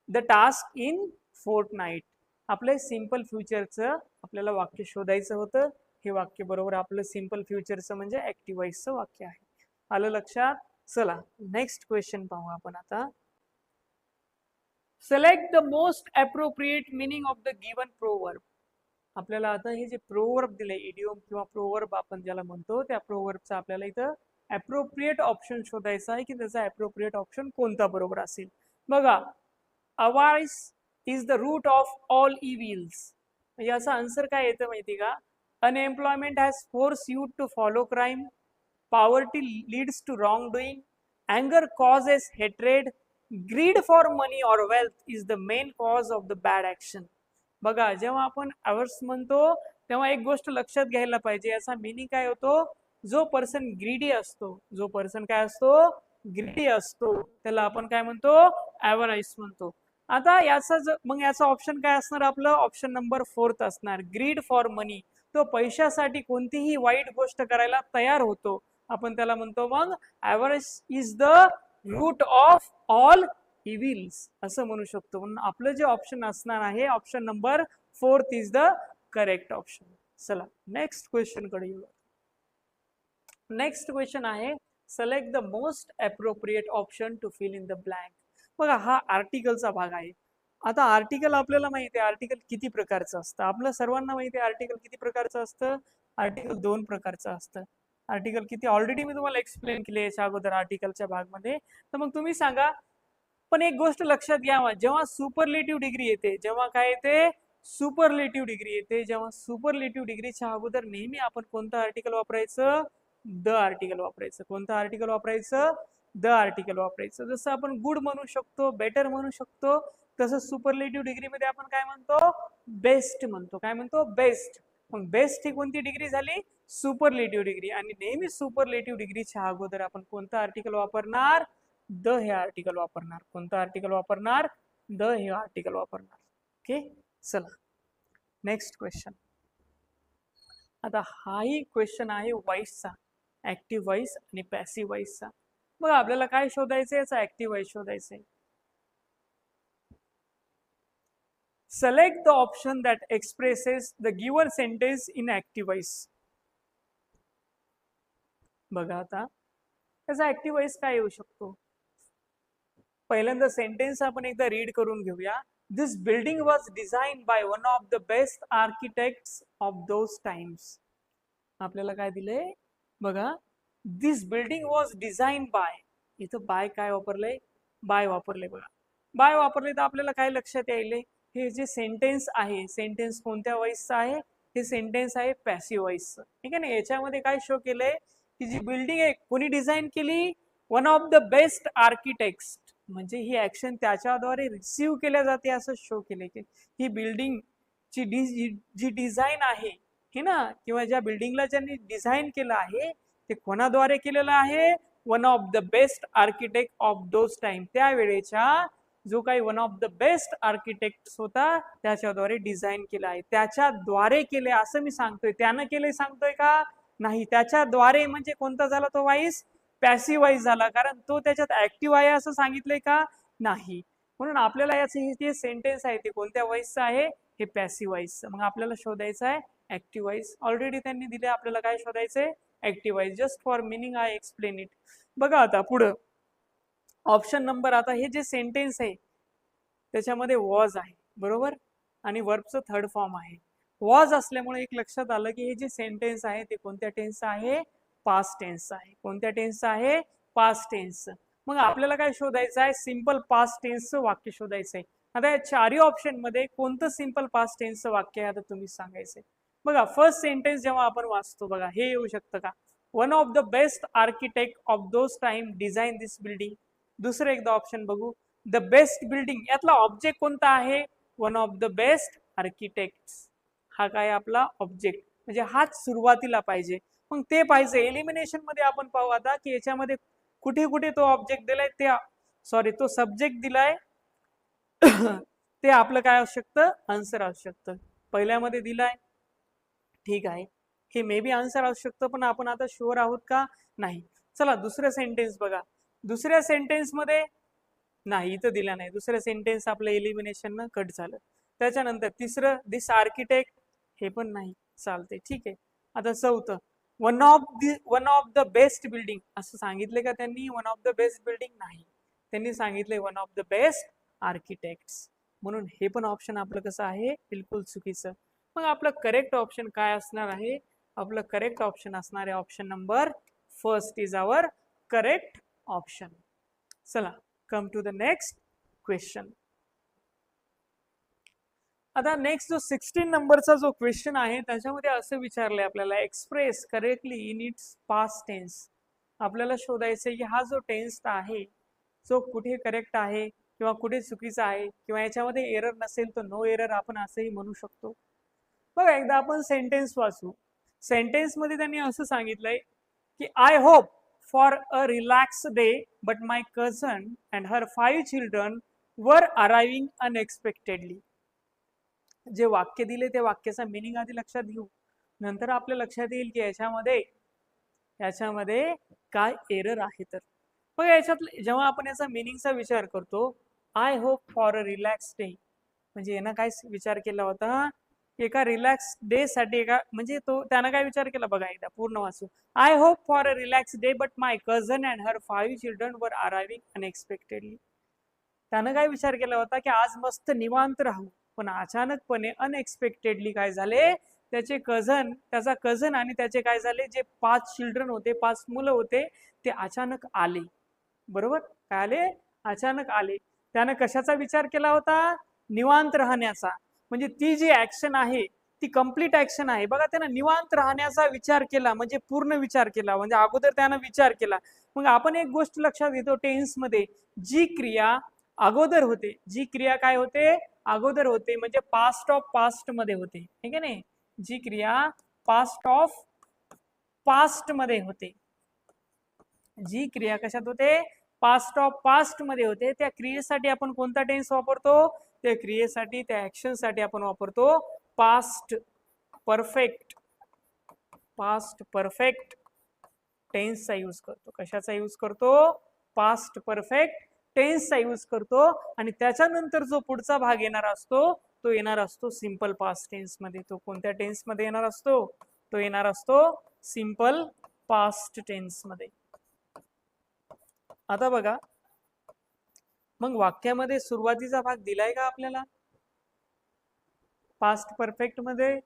the task in fortnight. आपलं सिंपल फ्युचरचं आपल्याला वाक्य शोधायचं होतं. हे वाक्य बरोबर आपलं सिंपल फ्युचरचं म्हणजे ऍक्टिव्ह वॉइसचं वाक्य आहे. आलं लक्षात. चला नेक्स्ट क्वेश्चन पाहू आपण आता. Select the most appropriate meaning of the given proverb. आपल्याला आता हे जे प्रोवर्ब दिले, इडिओम किंवा प्रोवर्ब आपण ज्याला म्हणतो, त्या प्रोवर्बचा आपल्याला इथं अप्रोप्रिएट ऑप्शन शोधायचा आहे की त्याचा अप्रोप्रिएट ऑप्शन कोणता बरोबर असेल. बघा, avarice is the root of all evils. याचा आन्सर काय येतं माहिती का, unemployment has force you to follow crime, poverty leads to wrong doing, अँगर causes hatred, greed for money or wealth is the main cause of the bad action. बघा, जेव्हा आपण hours म्हणतो तेव्हा एक गोष्ट लक्षात घ्यायला पाहिजे, याचा मिनिंग काय होतो, जो पर्सन ग्रीडी असतो, जो पर्सन काय असतो, ग्रीडी असतो, त्याला आपण काय म्हणतो, ॲव्हराइस म्हणतो. आता मग याचा ऑप्शन काय असणार, आपलं ऑप्शन नंबर 4 असणार, ग्रीड फॉर मनी. तो पैशासाठी कोणतीही वाईट गोष्ट करायला तयार होतो, आपण त्याला म्हणतो मग avarice is the root of all evils असं म्हणू शकतो. म्हणून आपलं जे ऑप्शन असणार आहे, option number 4 is the correct option. चला नेक्स्ट क्वेश्चन कडे येऊ. नेक्स्ट क्वेश्चन आहे, select the most appropriate option to fill in the blank. बघा, हा आर्टिकलचा भाग आहे. आता आर्टिकल आपल्याला माहिती आहे, आर्टिकल किती प्रकारचं असतं, आपल्या सर्वांना माहिती आहे आर्टिकल किती प्रकारचं असतं. आर्टिकल 2 प्रकारचं असतं. आर्टिकल किती ऑलरेडी मी तुम्हाला एक्सप्लेन केले याच्या अगोदर आर्टिकलच्या भागमध्ये. तर मग तुम्ही सांगा, पण एक गोष्ट लक्षात घ्या, जेव्हा सुपरलेटिव्ह डिग्री येते, जेव्हा काय येते, सुपरलेटिव्ह डिग्री येते, जेव्हा सुपरलेटिव्ह डिग्रीच्या अगोदर नेहमी आपण कोणतं आर्टिकल वापरायचं, द आर्टिकल वापरायचं. कोणतं आर्टिकल वापरायचं, द आर्टिकल वापरायचं. जसं आपण गुड म्हणू शकतो, बेटर म्हणू शकतो, तसं सुपरलेटिव्ह डिग्री मध्ये आपण काय म्हणतो, बेस्ट म्हणतो. काय म्हणतो, बेस्ट. मग बेस्ट ही कोणती डिग्री झाली, सुपरलेटिव्ह डिग्री. आणि नेहमी सुपरलेटिव्ह डिग्रीच्या अगोदर आपण कोणतं आर्टिकल वापरणार, द हे आर्टिकल वापरणार. कोणतं आर्टिकल वापरणार, द हे आर्टिकल वापरणार. ओके, चला नेक्स्ट क्वेश्चन. आता हाही क्वेश्चन आहे व्हॉइसचा, ऍक्टिव्ह व्हॉइस आणि पॅसिव्ह व्हॉइसचा. मग आपल्याला काय शोधायचं, याचा ऍक्टिव्ह व्हॉइस शोधायचंय. Select the option that expresses the given sentence in active voice. बघा आता त्याचा ऍक्टिव्ह व्हॉइस काय येऊ शकतो. पहिल्यांदा सेंटेन्स आपण एकदा रीड करून घेऊया. This building was design by one of the best architects of those times. आपल्याला काय दिलंय बघा, this building was design by. इथं बाय काय वापरलंय, बाय वापरले. बघा बाय वापरले तर आपल्याला काय लक्षात यायले, हे जे सेंटेन्स आहे, सेंटेन्स कोणत्या व्हॉइसचं आहे, हे सेंटेन्स आहे पॅसिव्ह व्हॉइसचं. ठीक आहे ना. याच्यामध्ये काय शो केलंय की जी बिल्डिंग आहे कोणी डिझाईन केली, one of the best architects. म्हणजे ही ऍक्शन त्याच्याद्वारे रिसीव्ह केल्या जाते असं शो केले की ही बिल्डिंग ची जी डिझाईन आहे की ना, किंवा ज्या बिल्डिंगला ज्यांनी डिझाईन केलं आहे ते कोणाद्वारे केलेलं आहे, one of the best architect of those time. त्यावेळेच्या जो काही one of the best architect होता त्याच्याद्वारे डिझाईन केलं आहे. त्याच्याद्वारे केले असं मी सांगतोय, त्यानं केले सांगतोय का, नाही. त्याच्याद्वारे म्हणजे कोणता झाला तो व्हॉइस, पॅसिव्ह व्हॉइस झाला. कारण तो त्याच्यात ऍक्टिव्ह आहे असं सांगितलंय का, नाही. म्हणून आपल्याला याचे जे सेंटेन्स आहे ते कोणत्या व्हॉइसचं आहे, हे पॅसिव्ह व्हॉइसचं. मग आपल्याला शोधायचं आहे ऍक्टिव्ह व्हॉइस. ऑलरेडी त्यांनी दिले, आपल्याला काय शोधायचंय, active voice. Just for meaning I explain it. बघा आता पुढं ऑप्शन नंबर, आता हे जे सेंटेन्स आहे त्याच्यामध्ये वॉज आहे बरोबर, आणि वर्बचं थर्ड फॉर्म आहे. वॉज असल्यामुळे एक लक्षात आलं की हे जे सेंटेन्स आहे ते कोणत्या टेन्सचं आहे, पास्ट टेन्सचं आहे. कोणत्या टेन्सचं आहे, पास्ट टेन्सचं. मग आपल्याला काय शोधायचं आहे, सिंपल पास्ट टेन्सचं वाक्य शोधायचं आहे. आता या चारही ऑप्शन मध्ये कोणतं सिंपल पास्ट टेन्सचं वाक्य आहे आता तुम्ही सांगायचंय. बघा फर्स्ट सेंटेन्स जेव्हा आपण वाचतो बघा हे येऊ शकतं का, one of the best architect of those time design this building. दुसरं एकदा ऑप्शन बघू, द बेस्ट बिल्डिंग, यातला ऑब्जेक्ट कोणता आहे, one of the best architects. हा काय आपला ऑब्जेक्ट, म्हणजे हाच सुरुवातीला पाहिजे. मग ते पाहिजे. एलिमिनेशन मध्ये आपण पाहू आता की याच्यामध्ये कुठे कुठे तो ऑब्जेक्ट दिलाय, ते सॉरी तो सब्जेक्ट दिलाय ते आपलं काय असू शकतं, आन्सर असू शकतं. पहिल्यामध्ये दिलाय, ठीक आहे, हे मे बी आन्सर असू शकतं, पण आपण आता शुअर आहोत का, नाही. चला दुसरं सेंटेन्स बघा. दुसऱ्या सेंटेन्स मध्ये नाही, इथं दिला नाही. दुसरं सेंटेन्स आपलं एलिमिनेशन न कट झालं. त्याच्यानंतर तिसरं, दिस आर्किटेक्ट, हे पण नाही, चालते, ठीक आहे. आता चौथं, one of the best building, असं सांगितले का त्यांनी, one of the best building, नाही. त्यांनी सांगितले one of the best architects. म्हणून हे पण ऑप्शन आपलं कसं आहे, बिलकुल चुकीचं. मग आपलं करेक्ट ऑप्शन काय असणार आहे, आपलं करेक्ट ऑप्शन असणार आहे option number first is our correct option. चला come to the next question. आता नेक्स्ट जो 16 नंबरचा जो क्वेश्चन आहे त्याच्यामध्ये असं विचारलंय आपल्याला, express correctly in its past tense. आपल्याला शोधायचं की हा जो टेन्स आहे जो कुठे करेक्ट आहे किंवा कुठे चुकीचा आहे, किंवा याच्यामध्ये एरर नसेल तर नो एरर आपण असंही म्हणू शकतो. बघा एकदा आपण सेंटेन्स वाचू. सेंटेन्स मध्ये त्यांनी असं सांगितलंय की I hope for a relax day but my cousin and her 5 children were arriving unexpectedly. जे वाक्य दिले ते वाक्याचा मिनिंग आधी लक्षात घेऊ, नंतर आपल्या लक्षात येईल की याच्यामध्ये काय एरर आहे. तर मग याच्यात जेव्हा आपण याचा मिनिंगचा विचार करतो, I hope for a relax day, म्हणजे यानं काय विचार केला होता, एका रिलॅक्स डे साठी, एका म्हणजे तो त्यानं काय विचार केला बघा, एकदा पूर्ण वाचू. I hope for a relax day but my cousin and her 5 children were arriving unexpectedly. त्यानं काय विचार केला होता की आज मस्त निवांत राहू, पण अचानकपणे अनएक्सपेक्टेडली काय झाले, त्याचा कझन आणि त्याचे काय झाले, जे 5 चिल्ड्रन होते, 5 मुलं होते, ते अचानक आले. बरोबर, काय आले, अचानक आले. त्यानं कशाचा विचार केला होता, निवांत राहण्याचा. म्हणजे ती जी ऍक्शन आहे ती कंप्लीट ऍक्शन आहे. बघा, त्यानं निवांत राहण्याचा विचार केला, म्हणजे पूर्ण विचार केला, म्हणजे अगोदर त्यानं विचार केला. मग आपण एक गोष्ट लक्षात घेतो, टेन्स मध्ये जी क्रिया अगोदर होते, जी क्रिया काय होते, अगोदर होते, म्हणजे पास्ट ऑफ पास्ट मध्ये होते, ठीक आहे ना. जी क्रिया पास्ट ऑफ पास्ट मध्ये होते, जी क्रिया कशात होते, पास्ट ऑफ पास्ट मध्ये होते, त्या क्रियेसाठी आपण कोणता टेन्स वापरतो, त्या क्रियेसाठी, त्या ऍक्शन साठी आपण वापरतो पास्ट परफेक्ट. पास्ट परफेक्ट टेन्सचा यूज करतो. कशाचा यूज करतो, पास्ट परफेक्ट टेन्सचा यूज करतो. आणि त्याच्यानंतर जो पुढचा भाग येणार असतो तो येणार असतो सिंपल पास्ट टेन्स मध्ये. तो कोणत्या टेन्स मध्ये येणार असतो, तो येणार असतो सिंपल पास्ट टेन्स मध्ये. आता बघा, मग वाक्यामध्ये सुरुवातीचा भाग दिलाय का आपल्याला पास्ट परफेक्ट मध्ये?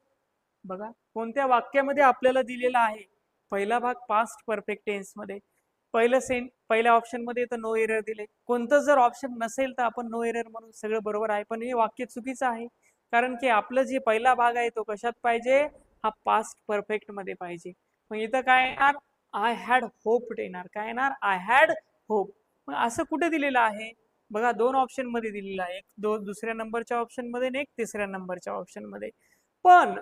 बघा, कोणत्या वाक्यामध्ये आपल्याला दिलेला आहे पहिला भाग पास्ट परफेक्ट टेन्स मध्ये. पहिल्या ऑप्शन मध्ये तर नो एरर दिले. कोणतं जर ऑप्शन नसेल तर आपण नो एरर म्हणून सगळं बरोबर आहे. पण हे वाक्य चुकीचं आहे, कारण की आपलं जे पहिला भाग आहे तो कशात पाहिजे, हा पास्ट परफेक्ट मध्ये पाहिजे. मग इथं काय येणार, आय हॅड होप्ड येणार. काय येणार, आय हॅड होप. मग असं कुठे दिलेलं आहे, बघा दोन ऑप्शन मध्ये दिलेलं आहे, एक दुसऱ्या नंबरच्या ऑप्शन मध्ये आणि एक तिसऱ्या नंबरच्या ऑप्शन मध्ये. पण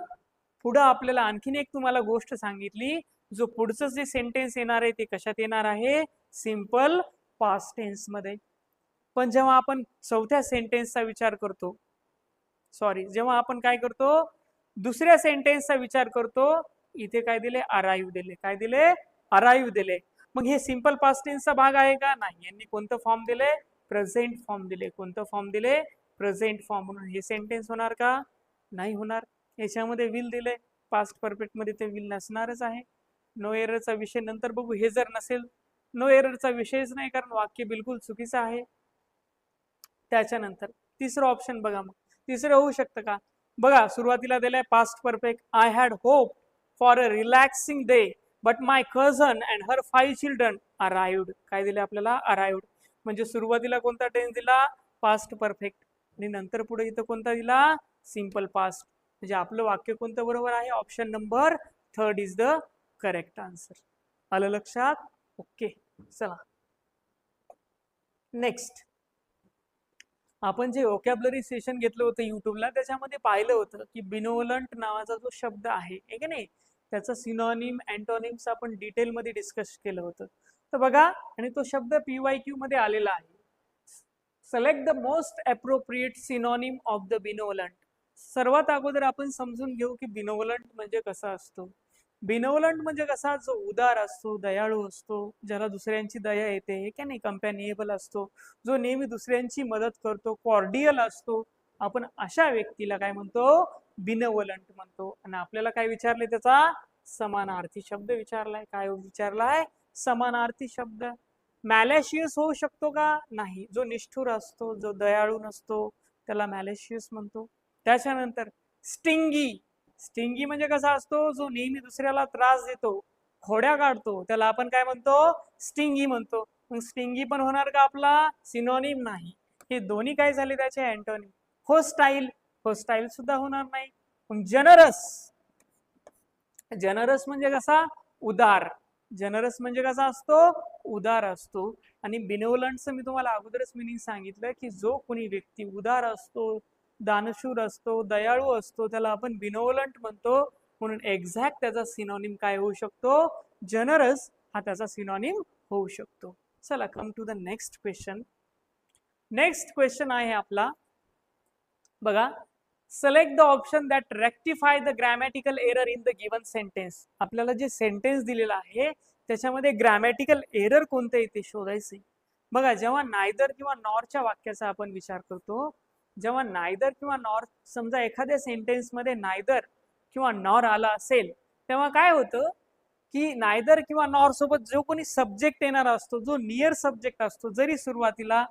पुढं आपल्याला आणखीन एक तुम्हाला गोष्ट सांगितली, जो पुढचं जे सेंटेन्स येणार आहे ते कशात येणार आहे, सिंपल पास्ट टेन्स मध्ये. पण जेव्हा आपण चौथ्या सेंटेन्सचा विचार करतो, जेव्हा आपण काय करतो, दुसऱ्या सेंटेन्सचा विचार करतो, इथे काय दिले, अराईव्ह दिले. काय दिले, अराईव्ह दिले. मग हे सिंपल पास्ट टेन्सचा भाग आहे का, नाही. यांनी कोणतं फॉर्म दिले, प्रेझेंट फॉर्म दिले. कोणतं फॉर्म दिले, प्रेझेंट फॉर्म. म्हणून हे सेंटेन्स होणार का, नाही होणार. याच्यामध्ये विल दिले, पास्ट परफेक्ट मध्ये ते विल नसणारच आहे. नो एररचा विषय नंतर बघू. हे जर नसेल, नो एररचा विषयच नाही, कारण वाक्य बिलकुल चुकीचं आहे. त्याच्यानंतर तिसरं ऑप्शन बघा, मग तिसरं होऊ शकतं का, बघा सुरुवातीला दिलाय past perfect, I had hope for a relaxing day but my cousin and her 5 children arrived. काय दिले आपल्याला, अराइव्ड. म्हणजे सुरुवातीला कोणता टेन्स दिला, पास्ट परफेक्ट, आणि नंतर पुढे इथं कोणता दिला, सिंपल पास्ट. म्हणजे आपलं वाक्य कोणतं बरोबर आहे, option number 3 is the correct answer. आलं लक्षात, ओके. चला नेक्स्ट, आपण जे वोकॅब्युलरी सेशन घेतलं होतं युट्यूबला, त्याच्यामध्ये पाहिलं होतं की बिनोवलंट नावाचा जो शब्द आहे की नाही, त्याचं सिनॉनिम अँटोनिम्स आपण डिटेलमध्ये डिस्कस केलं होतं. तर बघा, आणि तो शब्द PYQ मध्ये आलेला आहे. Select the most appropriate synonym of the benevolent. सर्वात अगोदर आपण समजून घेऊ की बिनोवलंट म्हणजे कसा असतो. बिनोवलंट म्हणजे कसा, जो उदार असतो, दयाळू असतो, ज्याला दुसऱ्यांची दया येते हे की नाही, कंपॅनिएबल असतो, जो नेहमी दुसऱ्यांची मदत करतो, कॉर्डियल असतो, आपण अशा व्यक्तीला काय म्हणतो, बिनोवलंट म्हणतो. आणि आपल्याला काय विचारले, त्याचा समानार्थी शब्द विचारलाय. काय विचारलाय, समानार्थी शब्द. मॅलेशियस होऊ शकतो का, नाही. जो निष्ठुर असतो, जो दयाळू नसतो, त्याला मॅलेशियस म्हणतो. त्याच्यानंतर स्टिंगी. स्टिंगी म्हणजे कसा असतो, जो नेहमी दुसऱ्याला त्रास देतो, खोड्या काढतो, त्याला आपण काय म्हणतो, स्टिंगी म्हणतो. मग स्टिंगी पण होणार का आपला सिनोनिम, नाही. हे दोन्ही काय झाले त्याचे अँटोनिम. होस्टाईल, होस्टाईल सुद्धा होणार नाही. मग जनरस. जनरस म्हणजे कसा, उदार. जनरस म्हणजे कसा असतो, उदार असतो. आणि बिनोवलंटचं मी तुम्हाला अगोदरच मिनिंग सांगितलं की जो कोणी व्यक्ती उदार असतो, दानशूर असतो, दयाळू असतो, त्याला आपण बिनोवलंट म्हणतो. म्हणून एक्झॅक्ट त्याचा सिनोनिम काय होऊ शकतो, जनरस हा त्याचा सिनोनिम होऊ शकतो. चला come to the next question. Next question आहे आपला, बघा, select the option that rectify the grammatical error in the given sentence. आपल्याला जे सेंटेन्स दिलेलं आहे त्याच्यामध्ये ग्रॅमॅटिकल एरर कोणतं आहे ते शोधायचे. बघा, जेव्हा नायदर किंवा नॉरच्या वाक्याचा आपण विचार करतो, जेव्हा नायदर किंवा नॉर, समजा एखाद्या सेंटेन्स मध्ये नायदर किंवा नॉर आला असेल, तेव्हा काय होतं की नायदर किंवा नॉर सोबत जो कोणी सब्जेक्ट येणार असतो, जो नियर सब्जेक्ट असतो, जरी सुरुवातीला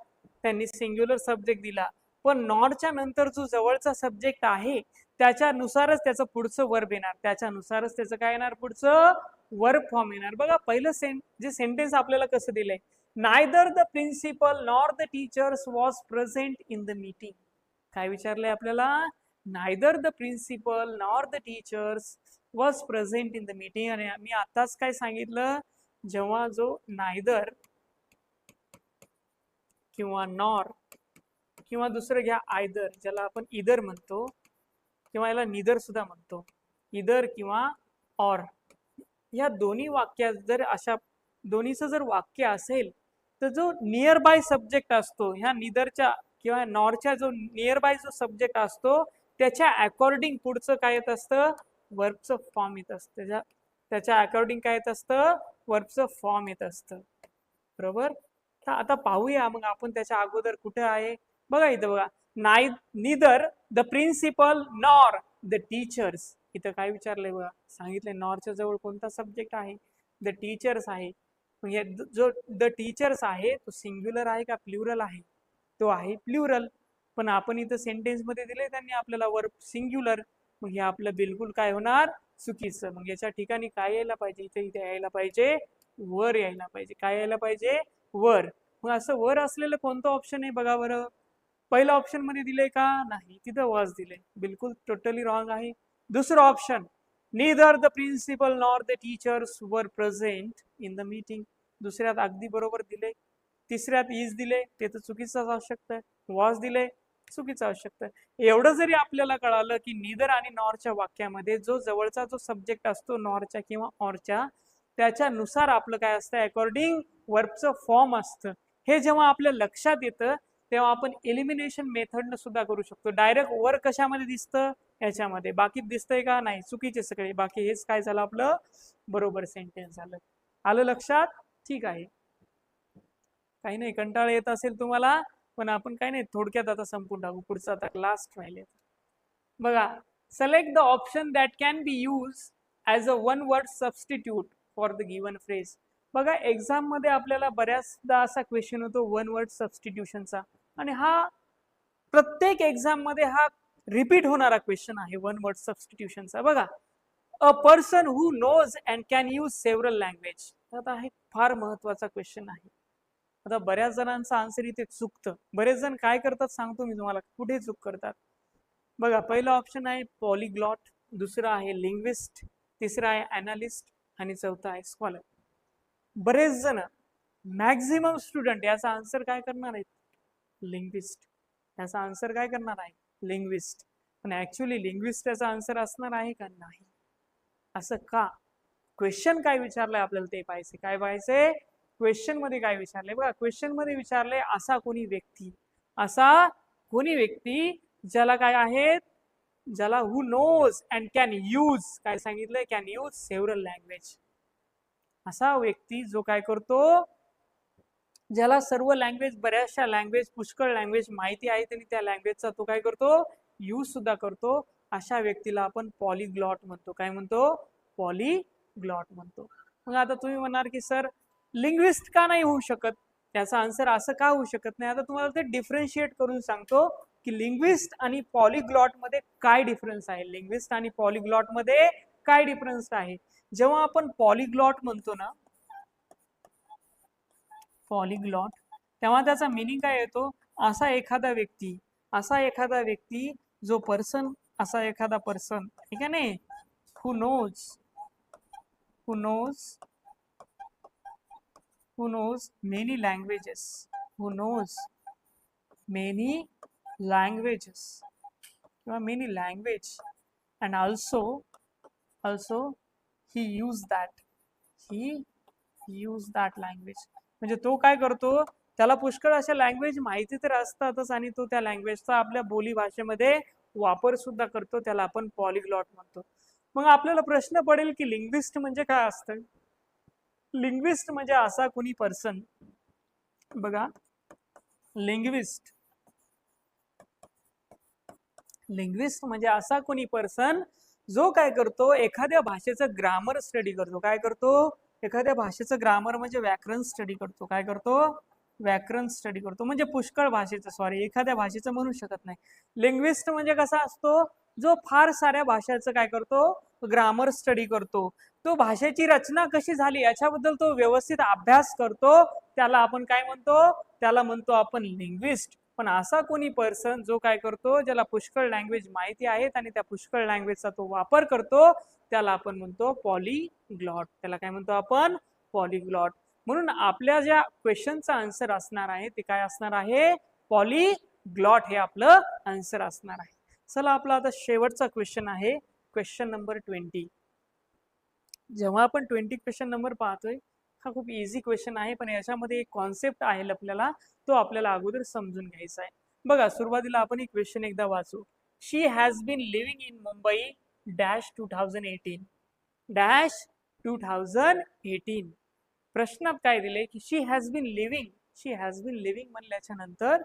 त्यांनी सिंग्युलर सब्जेक्ट दिला, पण नॉरच्या नंतर जो जवळचा सब्जेक्ट आहे त्याच्यानुसारच त्याचं पुढचं वर्ब येणार, त्याच्यानुसारच त्याचं काय येणार, पुढचं वर्ब फॉर्म येणार. बघा, पहिलं जे सेंटेन्स आपल्याला कसं दिलंय, neither the principal nor the teachers was present in the meeting. काय विचारलंय आपल्याला, neither the principal nor the teachers was present in the meeting. आणि मी आताच काय सांगितलं, जेव्हा जो नायदर किंवा नॉर किंवा दुसरं घ्या आयदर, ज्याला आपण इदर म्हणतो किंवा याला निदर सुद्धा म्हणतो, इदर किंवा ऑर, या दोन्ही वाक्यात जर अशा दोन्हीचं जर वाक्य असेल तर जो नियर बाय सब्जेक्ट असतो, ह्या निदरच्या किंवा नॉरच्या जो नियर बाय जो सब्जेक्ट असतो त्याच्या अकॉर्डिंग पुढचं काय येत असतं, वर्बचं फॉर्म येत असतं. त्याच्या अकॉर्डिंग काय येत असतं, वर्बचं फॉर्म येत असतं. बरोबर. तर आता पाहूया मग आपण त्याच्या अगोदर कुठे आहे. बघा इथं बघा, neither the principal nor the teachers. इथं काय विचारलंय बघा, सांगितलंय नॉरच्या जवळ कोणता सब्जेक्ट आहे, द टीचर्स आहे. जो द टीचर्स आहे तो सिंग्युलर आहे का प्लुरल आहे, तो आहे प्लुरल. पण आपण इथं सेंटेन्स मध्ये दिले त्यांनी आपल्याला वर्ब सिंग्युलर. मग हे आपलं बिलकुल काय होणार, चुकीचं. मग याच्या ठिकाणी काय यायला पाहिजे, इथे यायला पाहिजे वर यायला पाहिजे. काय यायला पाहिजे, वर. मग असं वर असलेलं कोणतं ऑप्शन आहे बघा बरं. पहिल्या ऑप्शन मध्ये दिले का, नाही, तिथं वॉज दिले, बिलकुल टोटली रॉंग आहे. दुसरं option, neither the principal nor the teachers were present in the meeting. दुसऱ्यात अगदी बरोबर दिले. तिसऱ्यात इज दिले, ते तर चुकीचं असू शकतं. वॉज दिले, चुकीचं असू शकतं. एवढं जरी आपल्याला कळालं की निदर आणि नॉरच्या वाक्यामध्ये जो जवळचा जो सब्जेक्ट असतो नॉरच्या किंवा ऑरच्या, त्याच्यानुसार आपलं काय असतं, अकॉर्डिंग वर्बचं फॉर्म असतं. हे जेव्हा आपल्या लक्षात येतं तेव्हा आपण एलिमिनेशन मेथडनं सुद्धा करू शकतो. डायरेक्ट वर कशामध्ये दिसतं, याच्यामध्ये. बाकी दिसतंय का, नाही, चुकीचे सगळे. बाकी हेच काय झालं आपलं बरोबर सेंटेन्स झालं. आलं लक्षात, ठीक आहे. काही नाही, कंटाळा येत असेल तुम्हाला, पण आपण काय नाही थोडक्यात आता संपून टाकू. पुढचा आता लास्ट राहिले बघा. Select the option that can be use as a one word substitute for the given phrase. बघा एक्झाम मध्ये आपल्याला बऱ्याचदा असा क्वेश्चन होतो वन वर्ड सबस्टिट्यूशनचा, आणि हा प्रत्येक एक्झाम मध्ये हा रिपीट होणारा क्वेश्चन आहे वन वर्ड सबस्टिट्यूशनचा. बघा, a person who knows and can use several language. आता हे फार महत्वाचा क्वेश्चन आहे. आता बऱ्याच जणांचं आन्सर इथे चुकतं. बरेच जण काय करतात सांगतो मी तुम्हाला, कुठे चूक करतात. बघा, पहिला ऑप्शन आहे पॉलिग्लॉट, दुसरा आहे लिंग्विस्ट, तिसरा आहे अनालिस्ट आणि चौथा आहे स्कॉलर. बरेच जण, मॅक्झिमम स्टुडंट याचा आन्सर काय करणार आहेत, लिंग्विस्ट. याचा आन्सर काय करणार आहे, लिंग्विस्ट. पण ऍक्च्युली लिंग्विस्ट याचा आन्सर असणार आहे का, नाही. असं का, क्वेश्चन काय विचारलंय आपल्याला ते पाहायचे. काय पाहायचे, क्वेश्चन मध्ये काय विचारले. बघा, क्वेश्चन मध्ये विचारले असा कोणी व्यक्ती ज्याला काय आहेत, ज्याला हु नोज अँड कॅन यूज, काय सांगितलंय, कॅन यूज सेव्हरल लँग्वेज. असा व्यक्ती जो काय करतो, ज्याला सर्व लँग्वेज, बऱ्याचशा लँग्वेज, पुष्कळ लँग्वेज माहिती आहे आणि त्या लँग्वेजचा तो काय करतो, यूज सुद्धा करतो. अशा व्यक्तीला आपण पॉलिग्लॉट म्हणतो. काय म्हणतो, पॉलिग्लॉट म्हणतो. मग आता तुम्ही म्हणणार की सर लिंग्विस्ट का नाही होऊ शकत, त्याचा आन्सर असं का होऊ शकत नाही. आता तुम्हाला ते डिफरन्शिएट करून सांगतो की लिंग्विस्ट आणि पॉलिग्लॉट मध्ये काय डिफरन्स आहे. लिंग्विस्ट आणि पॉलिग्लॉट मध्ये काय डिफरन्स आहे. जेव्हा आपण पॉलिग्लॉट म्हणतो ना, पॉलिग्लॉट, तेव्हा त्याचा मिनिंग काय येतो, असा एखादा व्यक्ती जो पर्सन, असा एखादा पर्सन, ठीक आहे ना, हु knows many languages, किंवा many language, and also he used that language. म्हणजे तो काय करतो, त्याला पुष्कळ अशा लँग्वेज माहिती तर असतातच आणि तो त्या लँग्वेजचा आपल्या बोली भाषेमध्ये वापर सुद्धा करतो. त्याला आपण पॉलिग्लॉट म्हणतो. मग आपल्याला प्रश्न पडेल की लिंग्विस्ट म्हणजे काय असतं. लिंग्विस्ट म्हणजे असा कोणी पर्सन, बघा, लिंग्विस्ट म्हणजे असा कोणी पर्सन जो काय करतो, एखाद्या भाषेचं ग्रामर स्टडी करतो. काय करतो, एखाद्या भाषेचं ग्रामर म्हणजे व्याकरण स्टडी करतो. काय करतो, व्याकरण स्टडी करतो. म्हणजे पुष्कळ भाषेचं, सॉरी, एखाद्या भाषेचं म्हणू शकत नाही. लिंग्विस्ट म्हणजे कसा असतो, जो फार साऱ्या भाषांचं काय करतो, ग्रामर स्टडी करतो. तो भाषेची रचना कशी झाली याच्याबद्दल तो व्यवस्थित अभ्यास करतो. त्याला आपण काय म्हणतो, त्याला म्हणतो आपण लिंग्विस्ट. पण असा कोणी पर्सन जो काय करतो, ज्याला पुष्कळ लँग्वेज माहिती आहेत आणि त्या पुष्कळ लँग्वेजचा तो वापर करतो, त्याला आपण म्हणतो पॉलीग्लॉट. त्याला काय म्हणतो आपण? पॉलीग्लॉट. म्हणून आपल्या ज्या क्वेश्चनचा आन्सर असणार आहे ते काय असणार आहे? पॉलीग्लॉट हे आपलं आन्सर असणार आहे. चला आपला आता शेवटचा क्वेश्चन आहे, क्वेश्चन नंबर 20. जेव्हा आपण 20 क्वेश्चन नंबर पाहतोय, हा खूप इझी क्वेश्चन आहे, पण याच्यामध्ये एक कॉन्सेप्ट आहे आपल्याला, तो आपल्याला अगोदर समजून घ्यायचा आहे. बघा, सुरुवातीला आपण एक क्वेश्चन एकदा वाचू. She has been living in Mumbai dash 2018 dash 2018. प्रश्नात काय दिले की शी हॅज बीन लिव्हिंग म्हणल्याच्या नंतर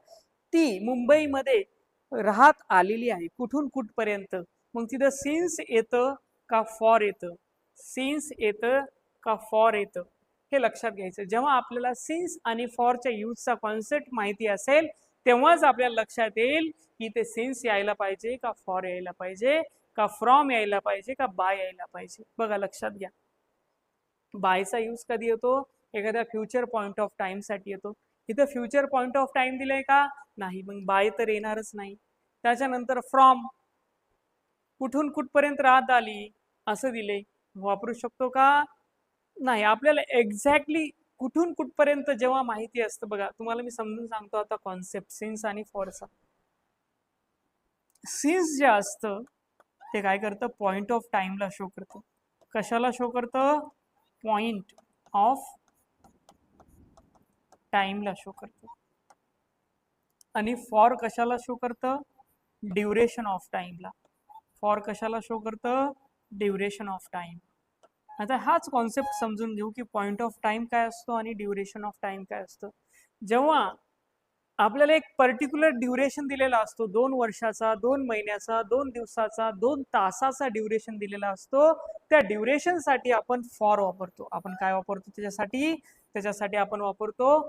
ती मुंबईमध्ये राहत आलेली आहे. कुठून कुठपर्यंत? मग तिथं सिन्स येतं का फॉर येतं? सिन्स येतं का फॉर येतं हे लक्षात घ्यायचं. जेव्हा आपल्याला सिन्स आणि फॉरच्या यूजचा कॉन्सेप्ट माहिती असेल तेव्हाच आपल्याला लक्षात येईल की ते सिन्स यायला पाहिजे का फॉर यायला पाहिजे का फ्रॉम यायला पाहिजे का बाय यायला पाहिजे. बघा, लक्षात घ्या, बायचा यूज कधी येतो? एखाद्या फ्युचर पॉइंट ऑफ टाइम साठी येतो. इथं फ्युचर पॉइंट ऑफ टाइम दिलंय का? नाही, मग बाय तर येणारच नाही. त्याच्यानंतर फ्रॉम, कुठून कुठपर्यंत राहत आली असं दिले, वापरू शकतो का? नाही. आपल्याला एक्झॅक्टली कुठून कुठपर्यंत जेव्हा माहिती असतं, बघा तुम्हाला मी समजून सांगतो आता कॉन्सेप्ट सिन्स आणि फॉरचा. सिन्स जे असतं ते काय करतं? पॉइंट ऑफ टाइमला शो करतं. कशाला शो करतं? पॉइंट ऑफ टाइमला शो करतं. आणि फॉर कशाला शो करतं? ड्युरेशन ऑफ टाइमला. फॉर कशाला शो करतं? Duration of time. आता हाच कॉन्सेप्ट समजून घेऊ की पॉइंट ऑफ टाइम काय असतो आणि ड्युरेशन ऑफ टाइम काय असतं. जेव्हा आपल्याला एक पर्टिक्युलर ड्युरेशन दिलेला असतो, 2 वर्षाचा, 2 महिन्याचा, 2 दिवसाचा, 2 तासाचा ड्युरेशन दिलेला असतो, त्या ड्युरेशन साठी आपण फॉर वापरतो. आपण काय वापरतो त्याच्यासाठी आपण वापरतो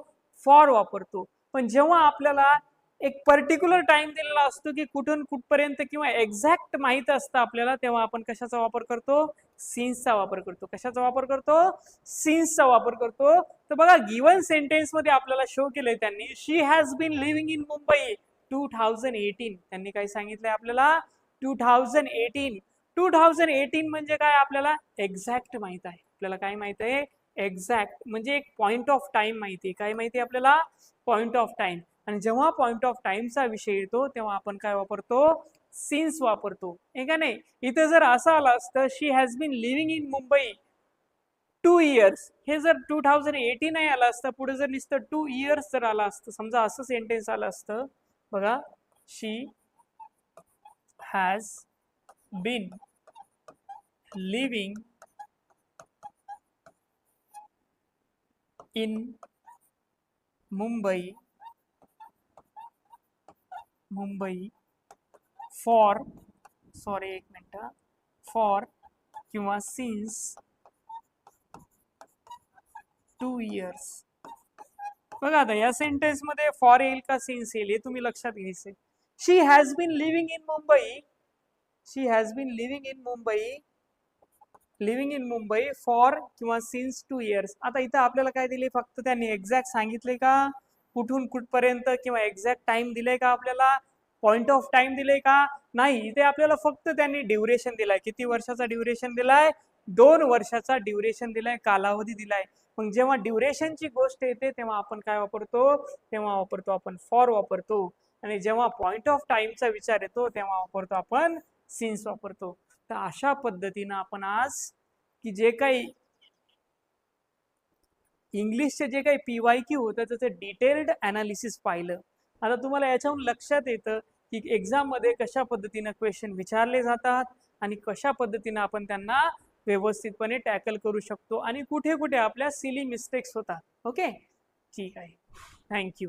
फॉर वापरतो. पण जेव्हा आपल्याला एक पर्टिक्युलर टाइम दिलेला असतो की कुठून कुठपर्यंत किंवा एक्झॅक्ट माहित असतं आपल्याला, तेव्हा आपण कशाचा वापर करतो? सिन्सचा वापर करतो. कशाचा वापर करतो? सिन्सचा वापर करतो. तर बघा, गिवन सेंटेन्स मध्ये आपल्याला शो केलंय त्यांनी, she has been living in Mumbai 2018. त्यांनी काय सांगितलंय आपल्याला? 2018. 2018 म्हणजे काय? आपल्याला एक्झॅक्ट माहित आहे. आपल्याला काय माहित आहे? एक्झॅक्ट म्हणजे एक पॉइंट ऑफ टाइम माहिती आहे. काय माहिती आहे आपल्याला? Point of time. आणि जेव्हा पॉइंट ऑफ टाइमचा विषय येतो तेव्हा आपण काय वापरतो? सिन्स वापरतो. हे का नाही? इथे जर असं आलं असतं she has been living in Mumbai 2 years, हे जर 2018 नाही आलं असतं, पुढे जर नुसतं 2 इयर्स जर आलं असतं, समजा असं सेंटेन्स आलं असतं, बघा, she has been living in Mumbai for, sorry एक मिनिट, फॉर किंवा सिन्स 2 इयर्स. बघा, आता या सेंटेन्स मध्ये फॉर येईल का सिन्स येईल हे तुम्ही लक्षात घ्यायचे. She has been living in Mumbai, she has been living in Mumbai for किंवा सिन्स 2 इयर्स. आता इथं आपल्याला काय दिले? फक्त त्यांनी एक्झॅक्ट सांगितले का? कुठून कुठपर्यंत किंवा एक्झॅक्ट टाइम दिले का? आपल्याला पॉइंट ऑफ टाइम दिले का? नाही. इथे आपल्याला फक्त त्यांनी ड्युरेशन दिलाय. किती वर्षाचा ड्युरेशन दिलाय? 2 वर्षाचा ड्युरेशन दिलाय, कालावधी दिलाय. मग जेव्हा ड्युरेशनची गोष्ट येते तेव्हा आपण काय वापरतो? तेव्हा वापरतो आपण फॉर वापरतो. आणि जेव्हा पॉइंट ऑफ टाइमचा विचार येतो तेव्हा वापरतो आपण सिन्स वापरतो. तर अशा पद्धतीनं आपण आज की जे काही इंग्लिशचे जे काही PYQ होतं त्याचं डिटेल्ड अनालिसिस पाहिलं. आता तुम्हाला याच्याहून लक्षात येतं की एक्झाम मध्ये कशा पद्धतीनं क्वेश्चन विचारले जातात आणि कशा पद्धतीनं आपण त्यांना व्यवस्थितपणे टॅकल करू शकतो आणि कुठे कुठे आपल्या सिली मिस्टेक्स होतात. ओके, ठीक आहे. थँक्यू.